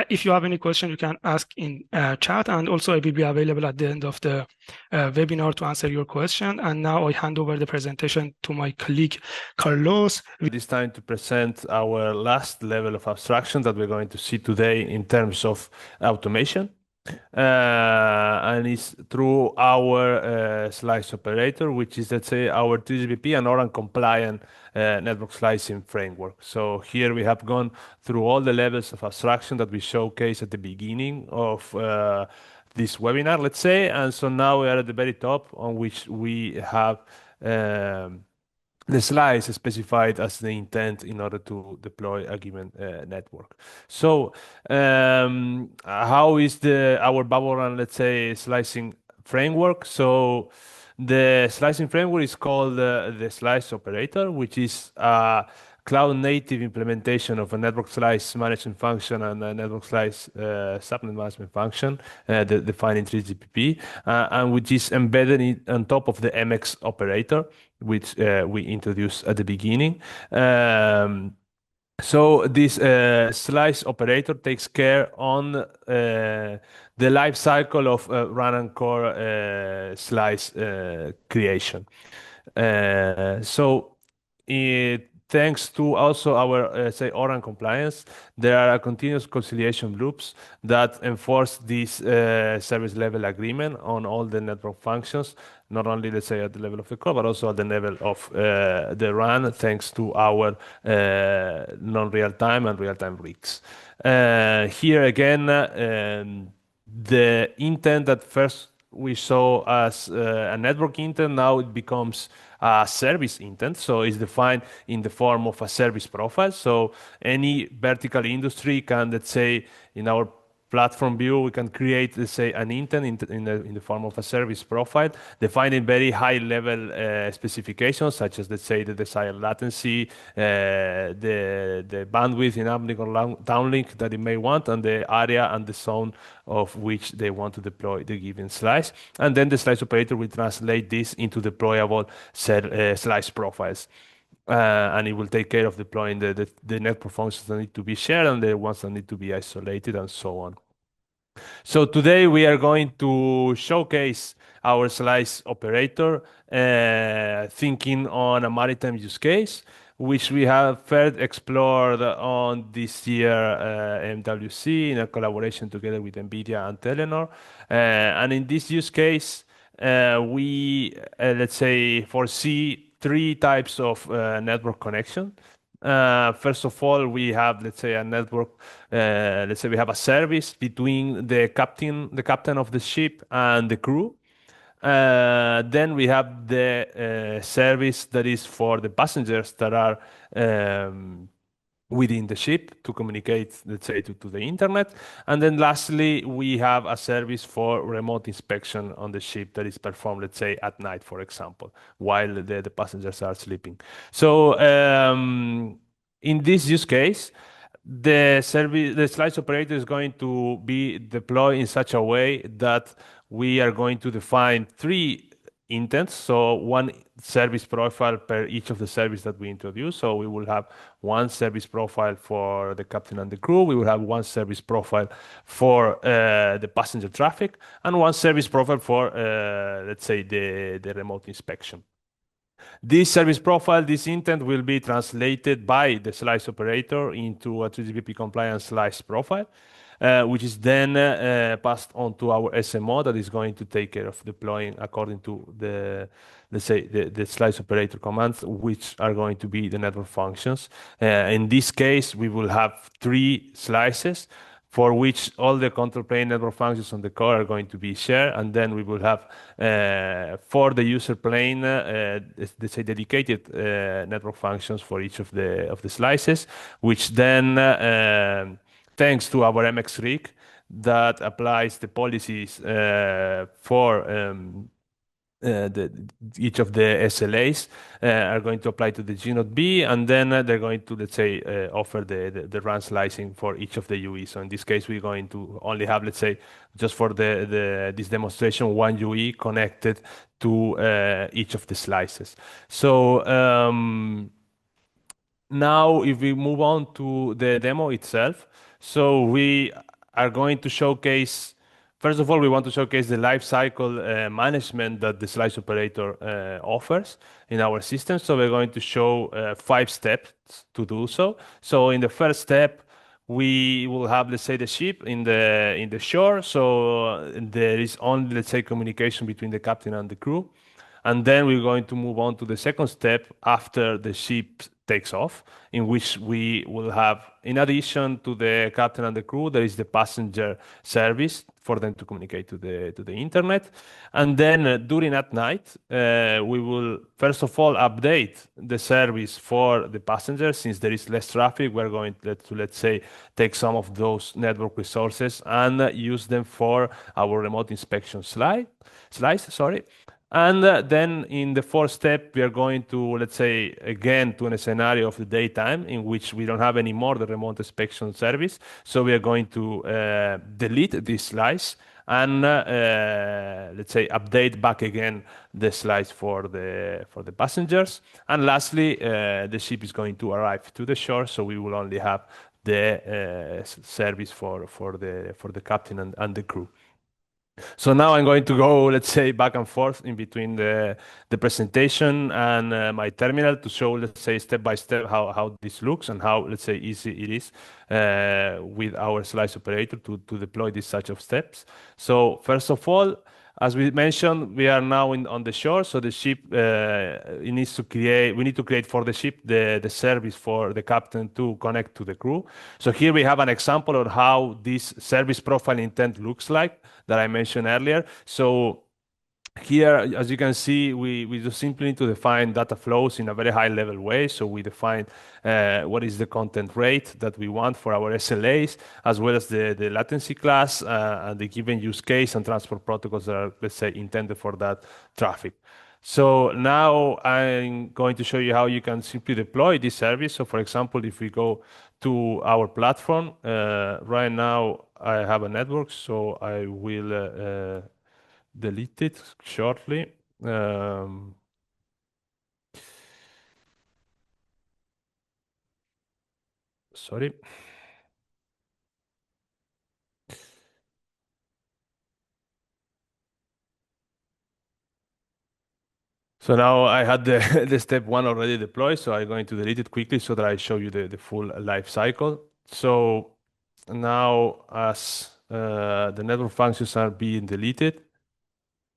if you have any question, you can ask in chat. And also, I will be available at the end of the webinar to answer your question. And now I hand over the presentation to my colleague, Carlos.
It is time to present our last level of abstraction that we're going to see today in terms of automation. And it's through our slice operator, which is, let's say, our 3GPP and ORAN compliant network slicing framework. So here we have gone through all the levels of abstraction that we showcased at the beginning of this webinar, let's say. And so now we are at the very top, on which we have the slice specified as the intent in order to deploy a given network. So how is our BubbleRAN, let's say, slicing framework? So the slicing framework is called the slice operator, which is a cloud-native implementation of a network slice management function and a network slice subnet management function defined in 3GPP, and which is embedded on top of the MX operator, which we introduced at the beginning. So this slice operator takes care on the life cycle of RAN and core slice creation. So thanks to also our, say, ORAN compliance, there are continuous conciliation loops that enforce this service level agreement on all the network functions, not only, let's say, at the level of the core, but also at the level of the RAN, thanks to our non-real-time and real-time rigs. Here again, the intent that first we saw as a network intent, now it becomes a service intent. So it's defined in the form of a service profile. So any vertical industry can, let's say, in our platform view, we can create, let's say, an intent in the form of a service profile, defining very high level specifications, such as, let's say, the desired latency, the bandwidth in uplink or downlink that it may want, and the area and the zone of which they want to deploy the given slice. And then the slice operator will translate this into deployable slice profiles. And it will take care of deploying the network functions that need to be shared and the ones that need to be isolated and so on. So today we are going to showcase our slice operator, thinking on a maritime use case, which we have first explored on this year MWC in a collaboration together with NVIDIA and Telenor. And in this use case, we, let's say, foresee three types of network connection. First of all, we have, let's say, a network. Let's say we have a service between the captain of the ship and the crew. Then we have the service that is for the passengers that are within the ship to communicate, let's say, to the internet. And then lastly, we have a service for remote inspection on the ship that is performed, let's say, at night, for example, while the passengers are sleeping. So in this use case, the slice operator is going to be deployed in such a way that we are going to define three intents, so one service profile per each of the service that we introduce. So we will have one service profile for the captain and the crew. We will have one service profile for the passenger traffic, and one service profile for, let's say, the remote inspection. This service profile, this intent will be translated by the slice operator into a 3GPP compliant slice profile, which is then passed on to our SMO that is going to take care of deploying according to the, let's say, the slice operator commands, which are going to be the network functions. In this case, we will have three slices for which all the control plane network functions on the core are going to be shared. And then we will have, for the user plane, let's say, dedicated network functions for each of the slices, which then, thanks to our MX rig that applies the policies for each of the SLAs, are going to apply to the G0B, and then they're going to, let's say, offer the RAN slicing for each of the UE. So in this case, we're going to only have, let's say, just for this demonstration, one UE connected to each of the slices. So now, if we move on to the demo itself, so we are going to showcase, first of all, we want to showcase the lifecycle management that the slice operator offers in our system. So we're going to show 5 steps to do so. So in the first step, we will have, let's say, the ship in the shore. So there is only, let's say, communication between the captain and the crew. And then we're going to move on to the second step after the ship takes off, in which we will have, in addition to the captain and the crew, there is the passenger service for them to communicate to the internet. And then during at night, we will first of all update the service for the passengers. Since there is less traffic, we're going to let's say, take some of those network resources and use them for our remote inspection slice. And then in the fourth step, we are going to, let's say, again, to a scenario of the daytime in which we don't have any more the remote inspection service. So we are going to delete this slice and, let's say, update back again the slice for the passengers. And lastly, the ship is going to arrive to the shore. So we will only have the service for the captain and the crew. So now I'm going to go, let's say, back and forth in between the presentation and my terminal to show, let's say, step by step how this looks and how, let's say, easy it is with our slice operator to deploy these such of steps. So first of all, as we mentioned, we are now on the shore, so the ship it needs to create. We need to create for the ship the service for the captain to connect to the crew. So here we have an example of how this service profile intent looks like that I mentioned earlier. So here, as you can see, we just simply need to define data flows in a very high level way. So we define what is the content rate that we want for our SLAs, as well as the latency class and the given use case and transport protocols that are, let's say, intended for that traffic. So now I'm going to show you how you can simply deploy this service. So for example, if we go to our platform, right now I have a network, so I will delete it shortly. Sorry. So now I had the step one already deployed, so I'm going to delete it quickly so that I show you the full life cycle. So now as the network functions are being deleted,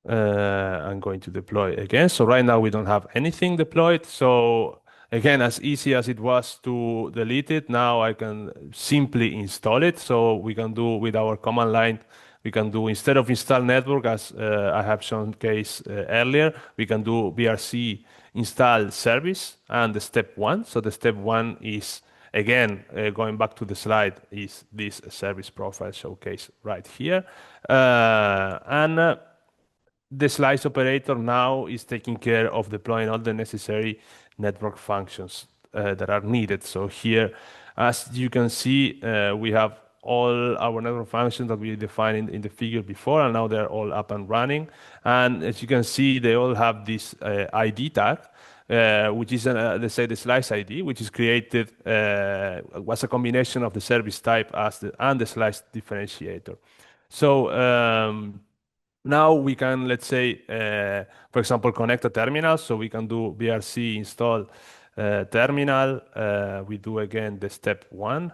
I'm going to deploy again. So right now we don't have anything deployed. So again, as easy as it was to delete it, now I can simply install it. So we can do with our command line, we can do instead of install network as I have shown case earlier, we can do BRC install service and the step one. So the step one is again, going back to the slide, is this service profile showcase right here. And the slice operator now is taking care of deploying all the necessary network functions that are needed. So here, as you can see, we have all our network functions that we defined in the figure before, and now they're all up and running. And as you can see, they all have this ID tag, which is, let's say, the slice ID, which is created was a combination of the service type and the slice differentiator. So now we can, let's say, for example, connect a terminal. So we can do BRC install terminal. We do again the step one.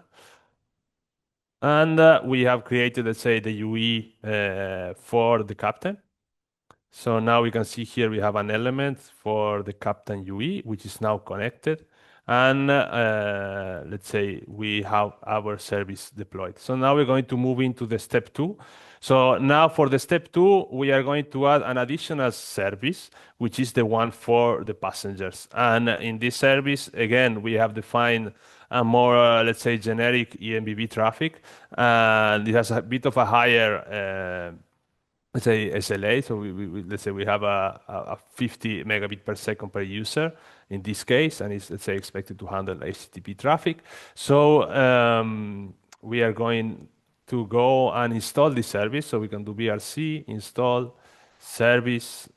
And we have created, let's say, the UE for the captain. So now we can see here we have an element for the captain UE, which is now connected. And let's say we have our service deployed. So now we're going to move into the step two. So now for the step two, we are going to add an additional service, which is the one for the passengers. And in this service, again, we have defined a more, let's say, generic EMBB traffic. And it has a bit of a higher let's say SLA. So let's say we have a 50 megabit per second per user in this case, and it's, let's say, expected to handle HTTP traffic. So we are going to go and install this service. So we can do BRC install service.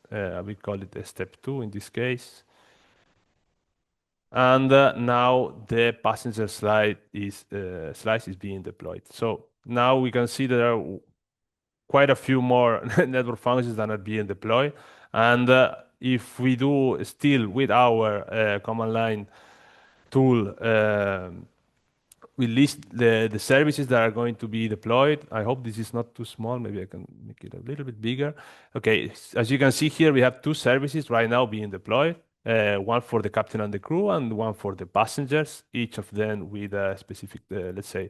We call it a step two in this case. And now the passenger slice is being deployed. So now we can see there are quite a few more network functions that are being deployed. And if we do still with our command line tool, we list the services that are going to be deployed. I hope this is not too small. Maybe I can make it a little bit bigger. Okay, as you can see here, we have two services right now being deployed. One for the captain and the crew, and one for the passengers, each of them with a specific, let's say,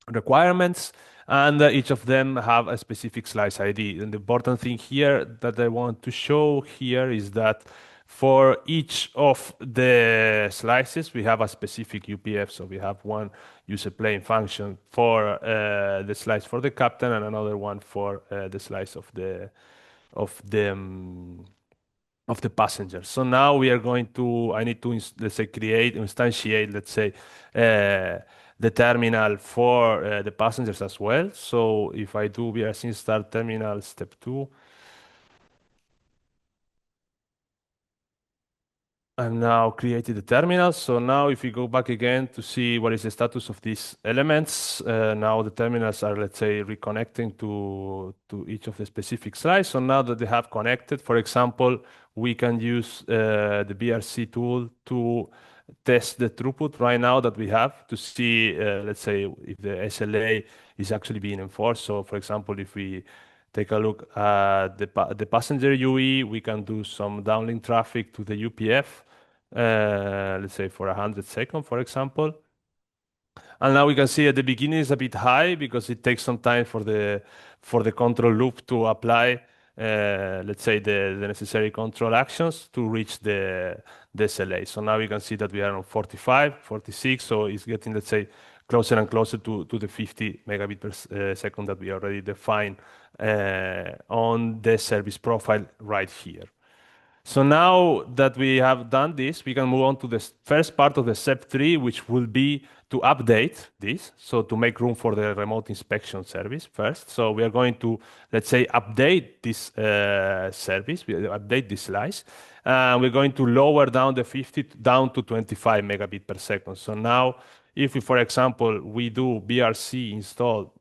requirements, and each of them have a specific slice ID. And the important thing here that I want to show here is that for each of the slices, we have a specific UPF. So we have one user plane function for the slice for the captain, and another one for the slice of the passengers. So now we are going to, I need to, let's say, instantiate, let's say, the terminal for the passengers as well. So if I do BRC start terminal step two, I've now created the terminal. So now if we go back again to see what is the status of these elements, now the terminals are, let's say, reconnecting to each of the specific slides. So now that they have connected, for example, we can use the BRC tool to test the throughput right now that we have to see, let's say, if the SLA is actually being enforced. So for example, if we take a look at the passenger UE, we can do some downlink traffic to the UPF, let's say for 100 seconds, for example. And now we can see at the beginning it's a bit high because it takes some time for the control loop to apply, let's say, the necessary control actions to reach the SLA. So now we can see that we are on 45, 46, so it's getting, let's say, closer and closer to the 50 megabit per second that we already defined on the service profile right here. So now that we have done this, we can move on to the first part of the step 3, which will be to update this. So to make room for the remote inspection service first. So we are going to, let's say, update this service, we update this slice. We're going to lower down the 50 down to 25 megabit per second. So now, if we, for example, we do BRC install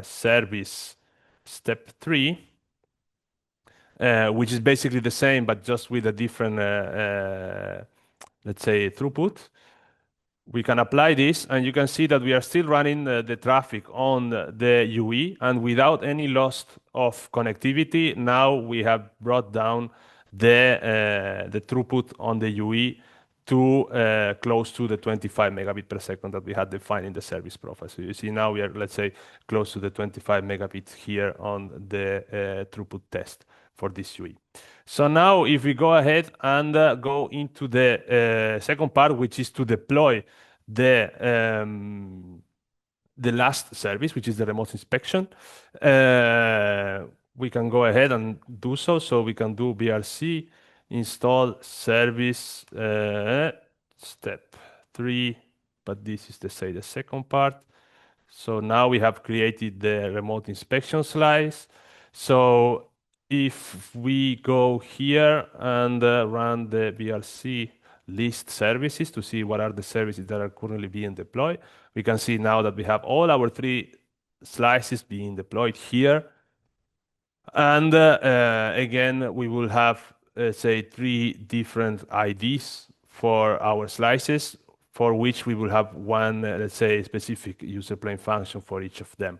service step 3, which is basically the same, but just with a different, let's say, throughput. We can apply this, and you can see that we are still running the traffic on the UE, and without any loss of connectivity. Now we have brought down the throughput on the UE to close to the 25 megabit per second that we had defined in the service profile. So you see now we are, let's say, close to the 25 megabits here on the throughput test for this UE. So now if we go ahead and go into the second part, which is to deploy the last service, which is the remote inspection, we can go ahead and do so. So we can do BRC install service step 3, but this is the second part. So now we have created the remote inspection slice. So if we go here and run the BRC list services to see what are the services that are currently being deployed, we can see now that we have all our 3 slices being deployed here. And again, we will have, say, 3 different IDs for our slices, for which we will have one, let's say, specific user plane function for each of them.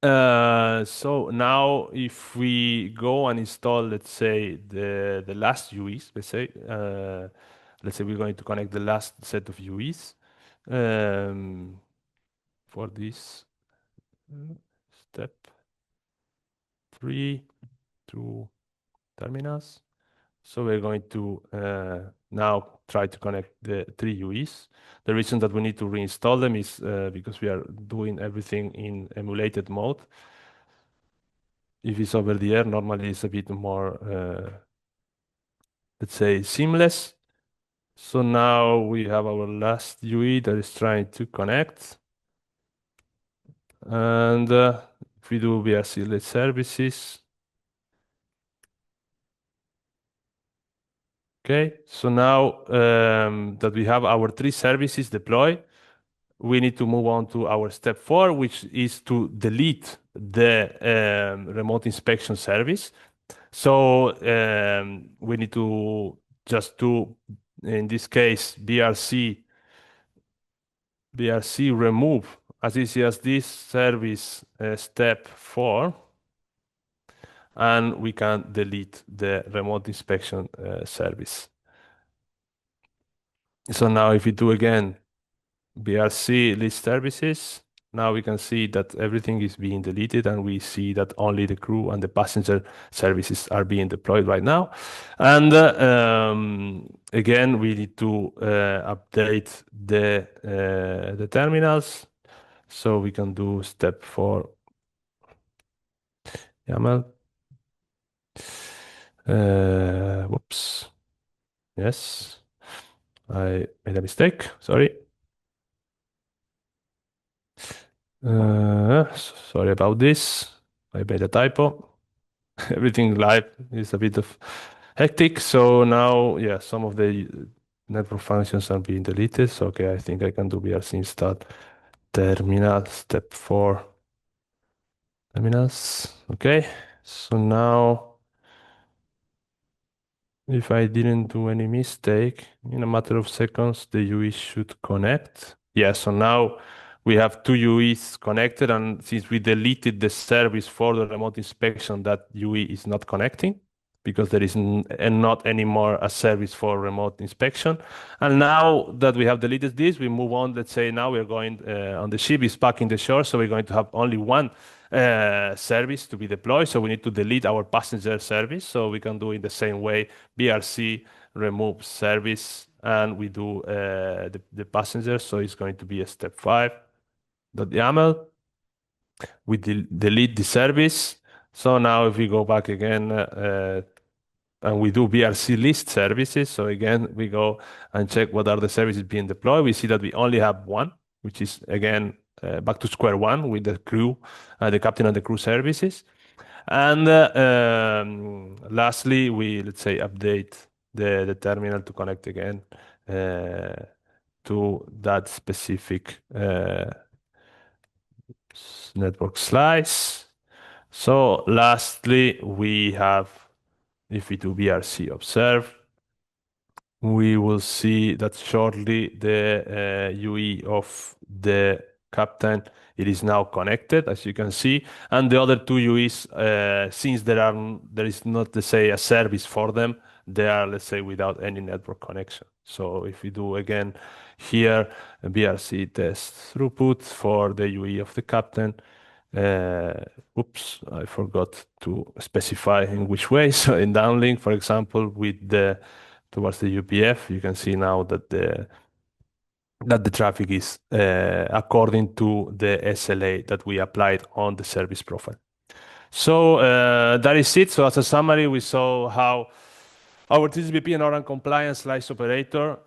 So now if we go and install, let's say, the last UEs, let's say we're going to connect the last set of UEs for this step 3 to terminals. So we're going to now try to connect the 3 UEs. The reason that we need to reinstall them is because we are doing everything in emulated mode. If it's over the air, normally it's a bit more, let's say, seamless. So now we have our last UE that is trying to connect. And if we do BRC list services, okay, so now that we have our 3 services deployed, we need to move on to our step 4, which is to delete the remote inspection service. So we need to just do, in this case, BRC remove as easy as this service step 4. And we can delete the remote inspection service. So now if we do again BRC list services, now we can see that everything is being deleted, and we see that only the crew and the passenger services are being deployed right now. And again, we need to update the terminals. So we can do step 4 YAML. Whoops. Yes, I made a mistake. Sorry. Sorry about this. I made a typo. Everything live is a bit of hectic. So now, yeah, some of the network functions are being deleted. So, okay, I think I can do BRC install terminal, step 4, terminals. Okay, so now, if I didn't do any mistake, in a matter of seconds, the UE should connect. Yeah, so now we have two UEs connected, and since we deleted the service for the remote inspection, that UE is not connecting because there is not anymore a service for remote inspection. And now that we have deleted this, we move on. Let's say now we're going on the ship is back in the shore, so we're going to have only one service to be deployed. So we need to delete our passenger service. So we can do in the same way, BRC remove service, and we do the passenger. So it's going to be a step 5.yaml. We delete the service. So now if we go back again and we do BRC list services, so again, we go and check what are the services being deployed. We see that we only have one, which is again, back to square one with the crew, the captain and the crew services. And lastly, let's say, update the terminal to connect again to that specific network slice. So lastly, we have, if we do BRC observe, we will see that shortly the UE of the captain, it is now connected, as you can see, and the other two UEs, since there is not, let's say, a service for them, they are, let's say, without any network connection. So if we do again here a BRC test throughput for the UE of the captain, oops, I forgot to specify in which way. So in downlink, for example, with towards the UPF, you can see now that the traffic is according to the SLA that we applied on the service profile. So that is it. So as a summary, we saw how our TCP/IP and ORAN compliance slice operator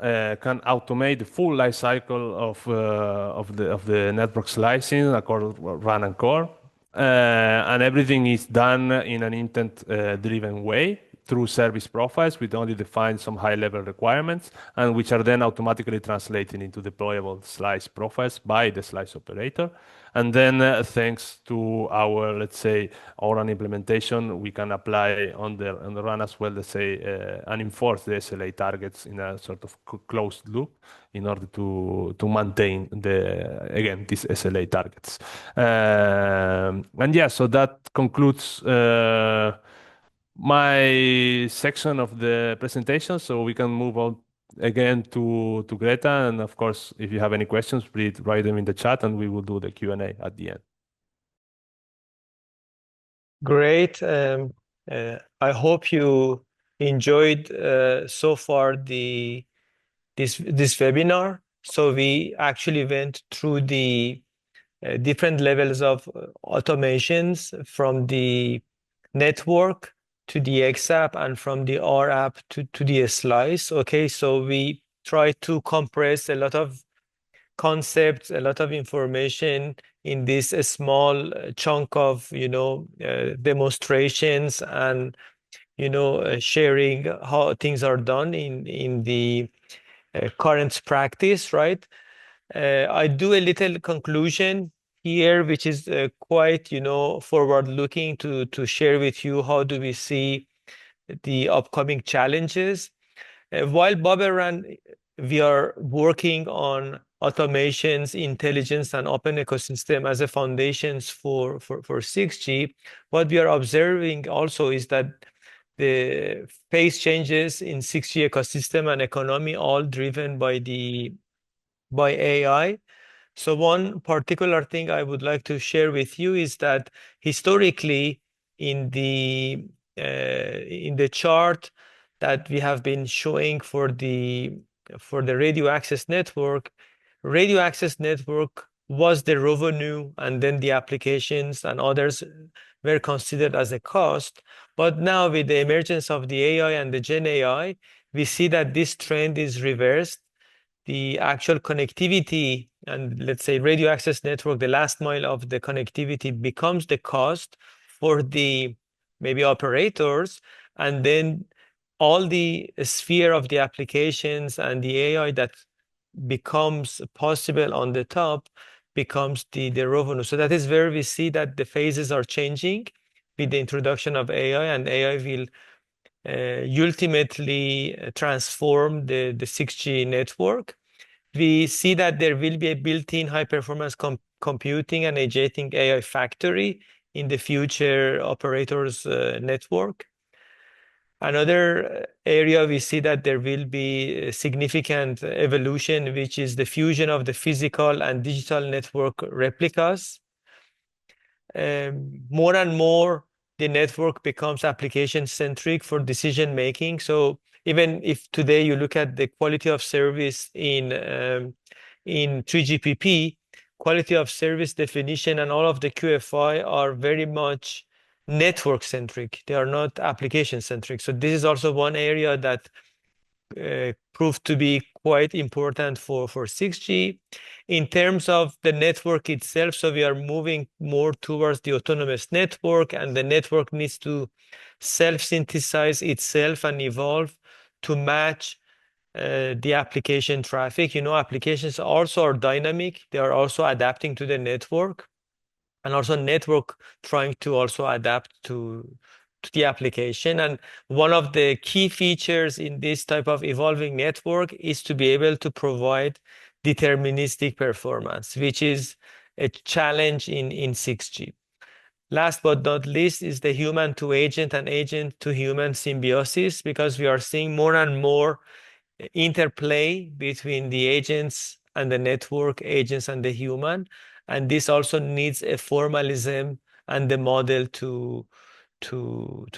can automate the full life cycle of the network slicing across RAN and core, and everything is done in an intent-driven way through service profiles. We only define some high-level requirements, and which are then automatically translated into deployable slice profiles by the slice operator. And then, thanks to our, let's say, ORAN implementation, we can apply on the RAN as well, let's say, and enforce the SLA targets in a sort of closed loop in order to maintain these SLA targets. And yeah, so that concludes my section of the presentation. So we can move on again to Greta. And of course, if you have any questions, please write them in the chat and we will do the Q&A at the end.
Great. I hope you enjoyed so far this webinar. So we actually went through the different levels of automations from the network to the xApp and from the rApp to the slice. Okay, so we try to compress a lot of concepts, a lot of information in this small chunk of, demonstrations and, sharing how things are done in the current practice, right? I do a little conclusion here, which is quite, forward-looking to share with you how do we see the upcoming challenges. While BubbleRAN, we are working on automations, intelligence, and open ecosystem as a foundations for 6G. What we are observing also is that the phase changes in 6G ecosystem and economy, all driven by AI. So one particular thing I would like to share with you is that historically in the chart that we have been showing for the radio access network was the revenue, and then the applications and others were considered as a cost. But now with the emergence of the AI and the Gen AI, we see that this trend is reversed. The actual connectivity and, let's say, radio access network, the last mile of the connectivity becomes the cost for the maybe operators, and then all the sphere of the applications and the AI that becomes possible on the top becomes the revenue. So that is where we see that the phases are changing with the introduction of AI, and AI will ultimately transform the 6G network. We see that there will be a built-in high-performance computing and agentic AI factory in the future operators network. Another area we see that there will be a significant evolution, which is the fusion of the physical and digital network replicas. More and more, the network becomes application-centric for decision-making. So even if today you look at the quality of service in 3GPP, quality of service definition and all of the QFI are very much network-centric. They are not application-centric. So this is also one area that proved to be quite important for 6G. In terms of the network itself, so we are moving more towards the autonomous network, and the network needs to self-synthesize itself and evolve to match the application traffic. You know, applications also are dynamic. They are also adapting to the network, and also network trying to also adapt to the application. And one of the key features in this type of evolving network is to be able to provide deterministic performance, which is a challenge in 6G. Last but not least is the human to agent and agent to human symbiosis, because we are seeing more and more interplay between the agents and the network, agents and the human. And this also needs a formalism and the model to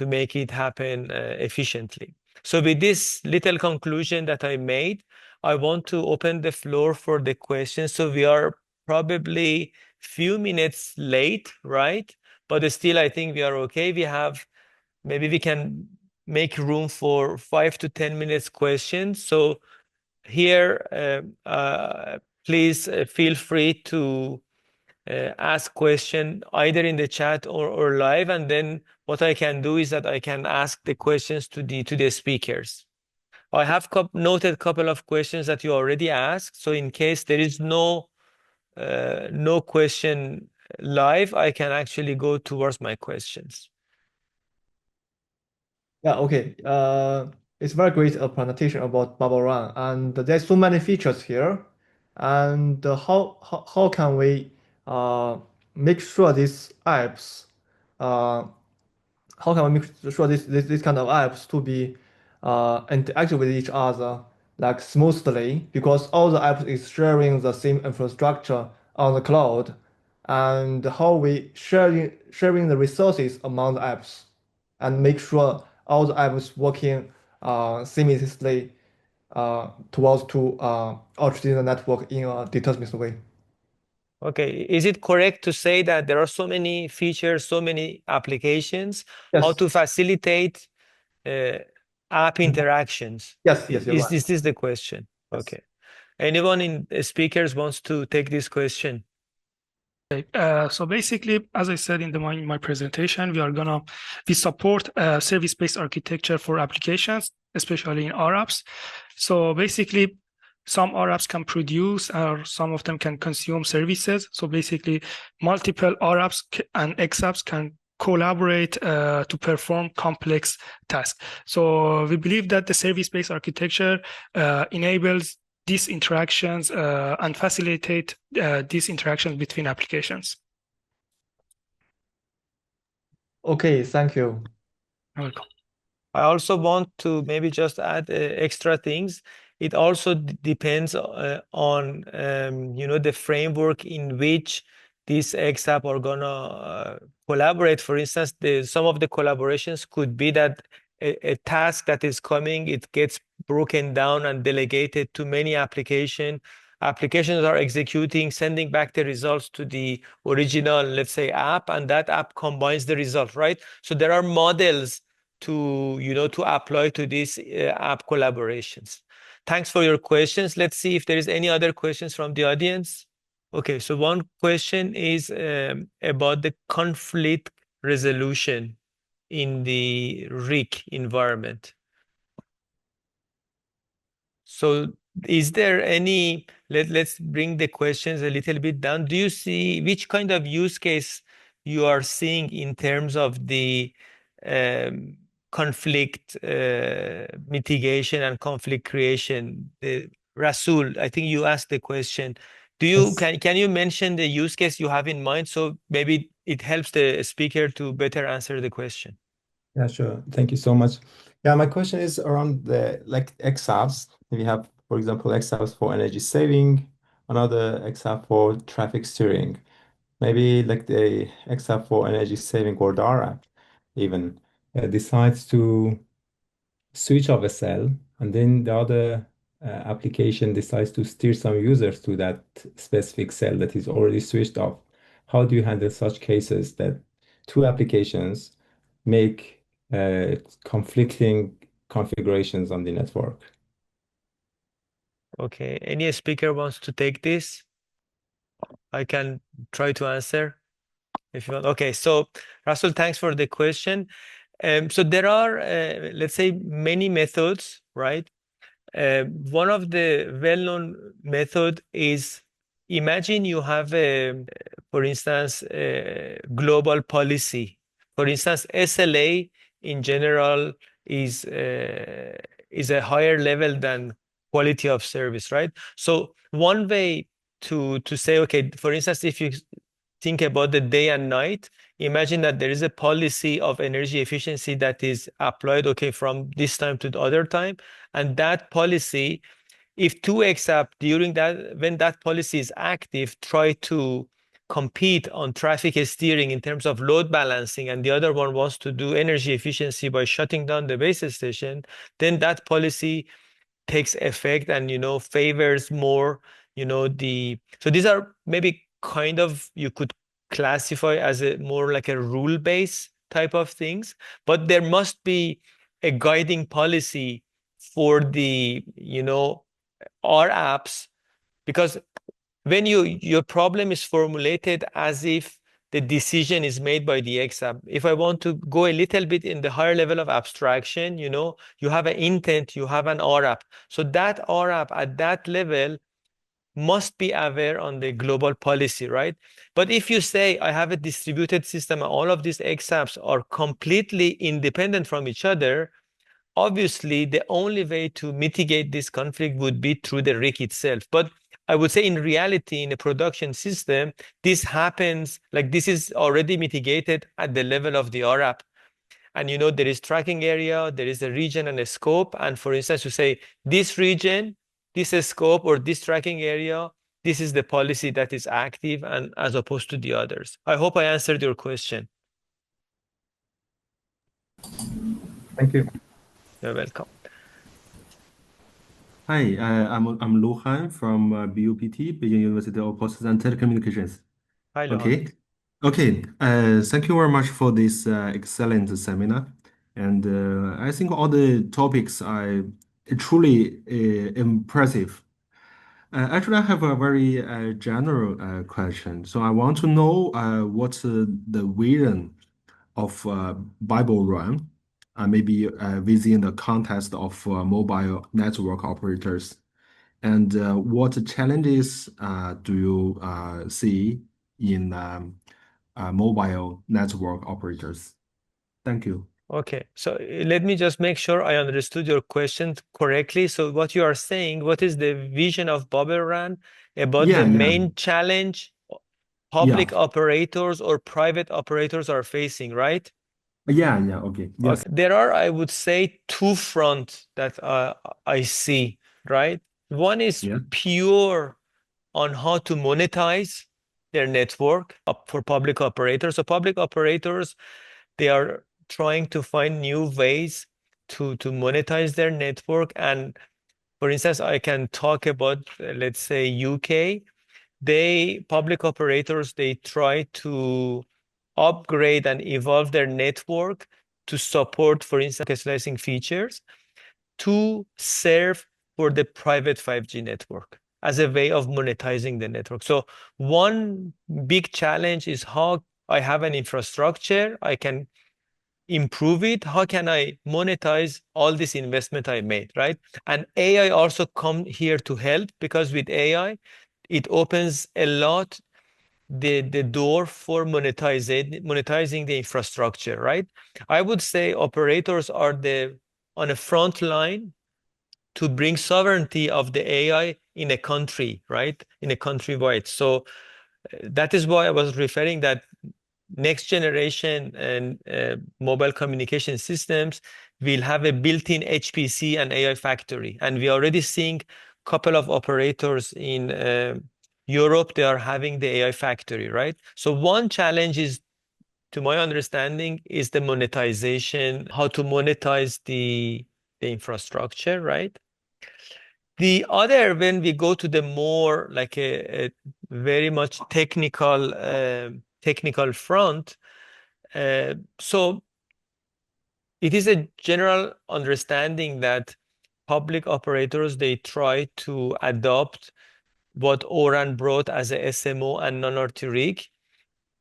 make it happen efficiently. So with this little conclusion that I made, I want to open the floor for the questions. So we are probably few minutes late, right? But still, I think we are okay. Maybe we can make room for 5 to 10 minutes questions. So here, please feel free to ask question either in the chat or live, and then what I can do is that I can ask the questions to the speakers. I have noted a couple of questions that you already asked, so in case there is no question live, I can actually go towards my questions.
Yeah, okay. It's very great presentation about BubbleRAN, and there's so many features here. And how can we make sure these apps how can we make sure this kind of apps to be interact with each other like smoothly, because all the apps is sharing the same infrastructure on the cloud, and how we sharing the resources among the apps and make sure all the apps working seamlessly towards to orchestrate the network in a deterministic way.
Okay, is it correct to say that there are so many features, so many applications,
Yes.
how to facilitate app interactions?
Yes, you're right.
Is this the question?
Yes.
Okay. Anyone in speakers wants to take this question?
Okay. So basically, as I said in my presentation, we support service-based architecture for applications, especially in rApps. So basically, some rApps can produce, or some of them can consume services. So basically, multiple rApps and xApps can collaborate to perform complex tasks. So we believe that the service-based architecture enables these interactions and facilitate these interactions between applications.
Okay, thank you.
You're welcome.
I also want to maybe just add extra things. It also depends on the framework in which these xApp are gonna collaborate. For instance, some of the collaborations could be that a task that is coming, it gets broken down and delegated to many applications. Applications are executing, sending back the results to the original, let's say, app, and that app combines the result, right? So there are models to apply to these app collaborations. Thanks for your questions. Let's see if there is any other questions from the audience. Okay, so one question is about the conflict resolution in the RIC environment. So is there any, let's bring the questions a little bit down. Do you see which kind of use case you are seeing in terms of the conflict mitigation and conflict creation? Rasul, I think you asked the question.
Yes.
Can you mention the use case you have in mind so maybe it helps the speaker to better answer the question?
Yeah, sure. Thank you so much. Yeah, my question is around the xApps. We have, for example, xApps for energy saving, another xApp for traffic steering. Maybe like the xApp for energy saving or the rApp even decides to switch off a cell, and then the other application decides to steer some users to that specific cell that is already switched off. How do you handle such cases that two applications make conflicting configurations on the network?
Okay, any speaker wants to take this? I can try to answer if you want. Okay, so Russell, thanks for the question. So there are, let's say, many methods, right? One of the well-known method is imagine you have for instance, a global policy. For instance, SLA in general is a higher level than quality of service, right? So one way to say, okay, for instance, if you think about the day and night, imagine that there is a policy of energy efficiency that is applied, okay, from this time to the other time. And that policy, if two xApp during that, when that policy is active, try to compete on traffic steering in terms of load balancing, and the other one wants to do energy efficiency by shutting down the base station, then that policy takes effect and, favors more, so these are maybe kind of, you could classify as a more like a rule-based type of things, but there must be a guiding policy for the, our apps, because when your problem is formulated as if the decision is made by the xApp. If I want to go a little bit in the higher level of abstraction, you have an intent, you have an rApp. So that rApp at that level must be aware on the global policy, right? But if you say I have a distributed system and all of these xApps are completely independent from each other, obviously the only way to mitigate this conflict would be through the RIC itself. But I would say in reality, in a production system, this happens, like this is already mitigated at the level of the rApp. And there is tracking area, there is a region and a scope. And for instance, you say this region, this scope, or this tracking area, this is the policy that is active, and as opposed to the others. I hope I answered your question.
Thank you.
You're welcome.
Hi, I'm Luhan from BUPT, Beijing University of Process and Telecommunications.
Hi, Luhan.
Okay. Okay. Thank you very much for this excellent seminar. And I think all the topics are truly impressive. Actually, I have a very general question. So I want to know what's the vision of BubbleRAN, maybe within the context of mobile network operators. And what challenges do you see in mobile network operators? Thank you.
Okay, so let me just make sure I understood your question correctly. So what you are saying, what is the vision of BubbleRAN about the main challenge public operators or private operators are facing, right?
Okay. Yes.
Okay. There are, I would say, two fronts that I see, right? One is pure on how to monetize their network for public operators. So public operators, they are trying to find new ways to monetize their network. And for instance, I can talk about, let's say, UK. Public operators, they try to upgrade and evolve their network to support, for instance, slicing features to serve for the private 5G network as a way of monetizing the network. So one big challenge is how I have an infrastructure, I can improve it? How can I monetize all this investment I made, right? And AI also come here to help, because with AI, it opens a lot the door for monetizing the infrastructure, right? I would say operators are on a front line to bring sovereignty of the AI in a country, right? In a countrywide. So that is why I was referring that next generation and mobile communication systems will have a built-in HPC and AI factory. And we are already seeing a couple of operators in Europe, they are having the AI factory, right? So one challenge is, to my understanding, is the monetization, how to monetize the infrastructure, right? The other, when we go to the more like a very much technical front, so it is a general understanding that public operators, they try to adopt what O-RAN brought as a SMO and non-RTRIC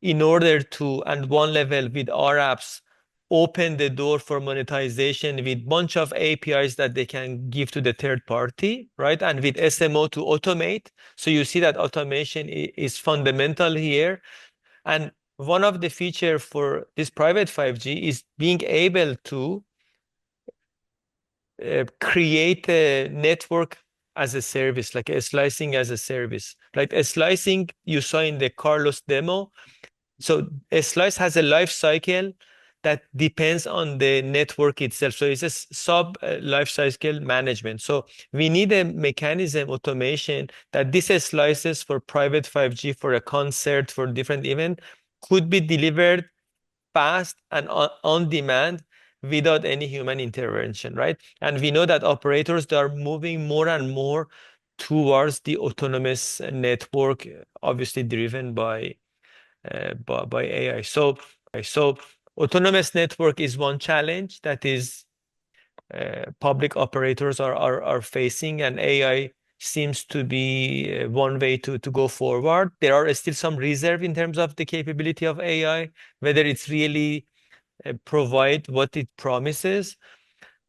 in order to, and one level with rApps, open the door for monetization with bunch of APIs that they can give to the third party, right? And with SMO to automate. So you see that automation is fundamental here. And one of the features for this private 5G is being able to create a network as a service, like a slicing as a service. Like a slicing you saw in the Carlos demo. So a slice has a life cycle that depends on the network itself. So it's a sub life cycle management. So we need a mechanism, automation, that these slices for private 5G, for a concert, for different event, could be delivered fast and on demand without any human intervention, right? And we know that operators, they are moving more and more towards the autonomous network, obviously driven by AI. So autonomous network is one challenge that is public operators are facing, and AI seems to be one way to go forward. There are still some reserve in terms of the capability of AI, whether it's really provide what it promises.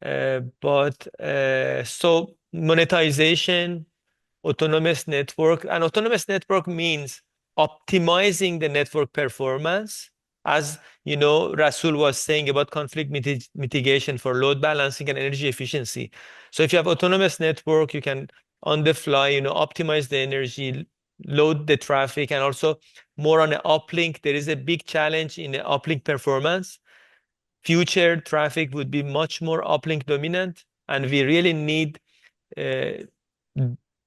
So monetization, autonomous network, and autonomous network means optimizing the network performance. As you know, Rasul was saying about conflict mitigation for load balancing and energy efficiency. So if you have autonomous network, you can on the fly, optimize the energy, load the traffic, and also more on the uplink. There is a big challenge in the uplink performance. Future traffic would be much more uplink dominant, and we really need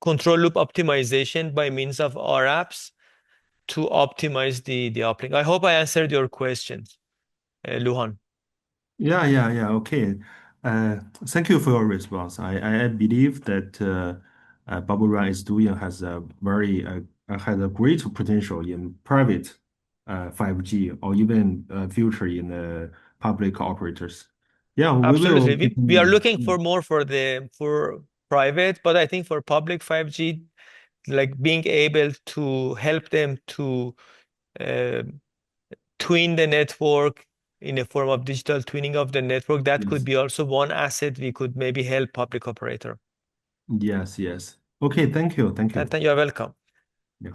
control loop optimization by means of rApps to optimize the uplink. I hope I answered your questions, Luhan.
Yeah. Okay. Thank you for your response. I believe that BubbleRAN is doing has a great potential in private 5G or even future in the public operators. Yeah, we will.
Absolutely. We are looking for more for private, but I think for public 5G, like being able to help them to twin the network in a form of digital twinning of the network, that could be also one asset we could maybe help public operator.
Yes. Okay, thank you.
You're welcome.
Yeah.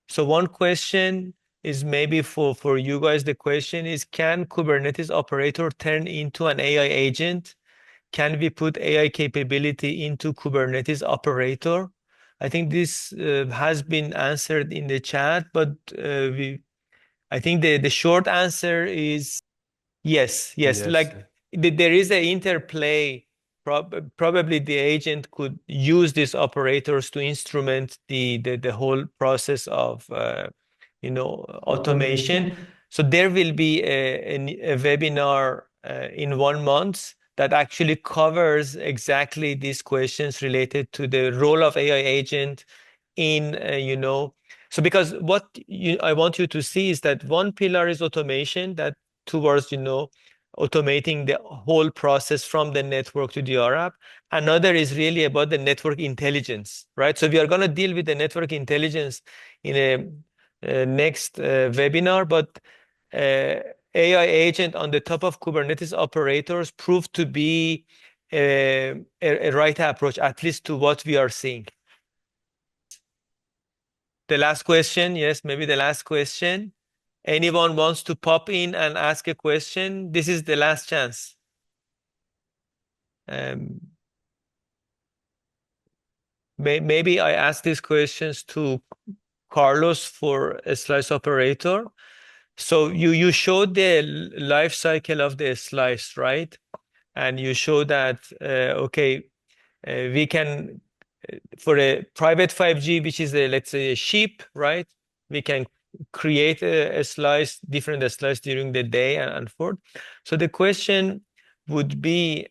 So one question is maybe for you guys. The question is, can Kubernetes operator turn into an AI agent? Can we put AI capability into Kubernetes operator? I think this has been answered in the chat, but I think the short answer is yes. Like there is an interplay. Probably the agent could use these operators to instrument the whole process of automation. So there will be a webinar in 1 month that actually covers exactly these questions related to the role of AI agent in So because what I want you to see is that one pillar is automation, that towards automating the whole process from the network to the rApp. Another is really about the network intelligence, right? So we are going to deal with the network intelligence in a next webinar, but AI agent on the top of Kubernetes operators proved to be a right approach, at least to what we are seeing. The last question, yes, maybe the last question. Anyone wants to pop in and ask a question? This is the last chance. Maybe I ask these questions to Carlos for a slice operator. So you showed the life cycle of the slice, right? And you show that, okay, we can, for a private 5G, which is let's say a sheep, right? We can create a slice, different slice during the day and forth. So the question would be,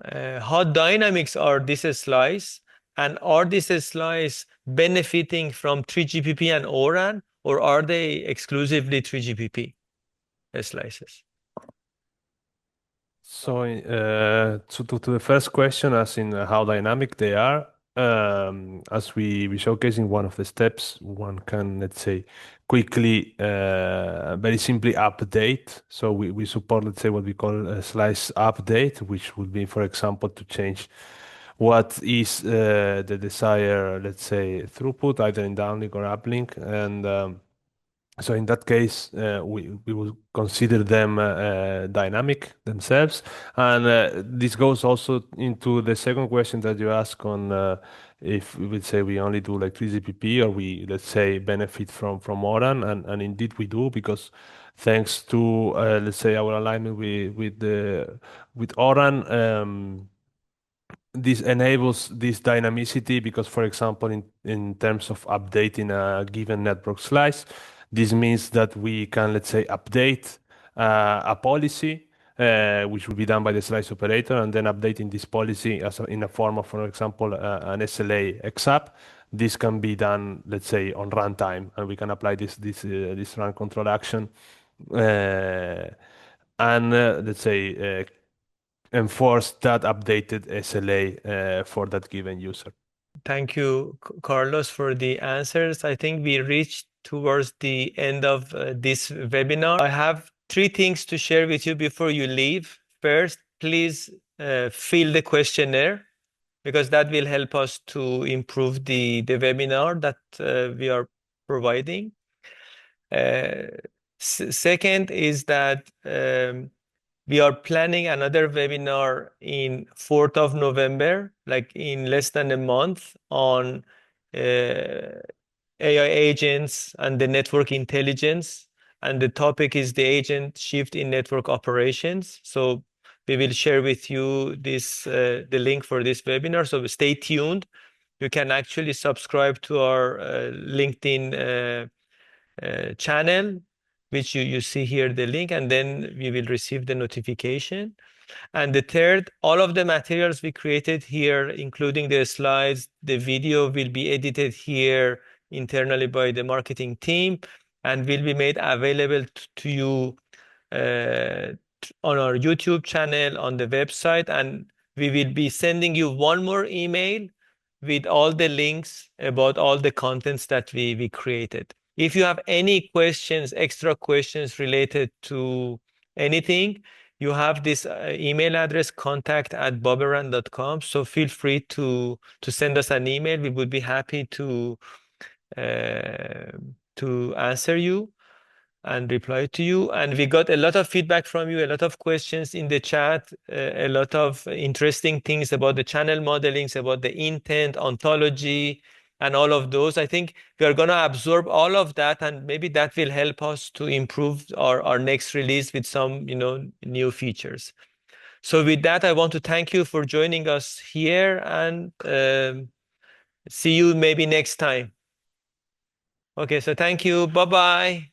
how dynamics are this slice, and are this slice benefiting from 3GPP and O-RAN, or are they exclusively 3GPP slices?
So to the first question, as in how dynamic they are, as we showcase in one of the steps, one can, let's say, quickly, very simply update. So we support, let's say, what we call a slice update, which would be, for example, to change what is the desired, let's say, throughput, either in downlink or uplink. And so in that case, we will consider them dynamic themselves. And this goes also into the second question that you ask on if we would say we only do like 3GPP, or we, let's say, benefit from O-RAN. And indeed we do, because thanks to, let's say, our alignment with O-RAN, this enables this dynamicity, because, for example, in terms of updating a given network slice, this means that we can, let's say, update a policy, which will be done by the slice operator, and then updating this policy in a form of, for example, an SLA xApp. This can be done, let's say, on runtime, and we can apply this run control action, and let's say, enforce that updated SLA for that given user.
Thank you, Carlos, for the answers. I think we reached towards the end of this webinar. I have 3 things to share with you before you leave. First, please fill the questionnaire, because that will help us to improve the webinar that we are providing. Second is that we are planning another webinar in 4th of November, like in less than a month, on AI agents and the network intelligence. And the topic is the agent shift in network operations. So we will share with you this the link for this webinar. So stay tuned. You can actually subscribe to our LinkedIn channel, which you see here the link, and then we will receive the notification. And the third, all of the materials we created here, including the slides, the video, will be edited here internally by the marketing team and will be made available to you on our YouTube channel, on the website. And we will be sending you one more email with all the links about all the contents that we created. If you have any questions, extra questions related to anything, you have this email address, contact@bubbleran.com. So feel free to send us an email. We would be happy to answer you and reply to you. And we got a lot of feedback from you, a lot of questions in the chat, a lot of interesting things about the channel modelings, about the intent, ontology, and all of those. I think we are going to absorb all of that, and maybe that will help us to improve our next release with some, new features. So with that, I want to thank you for joining us here, and see you maybe next time. Okay, so thank you. Bye-bye.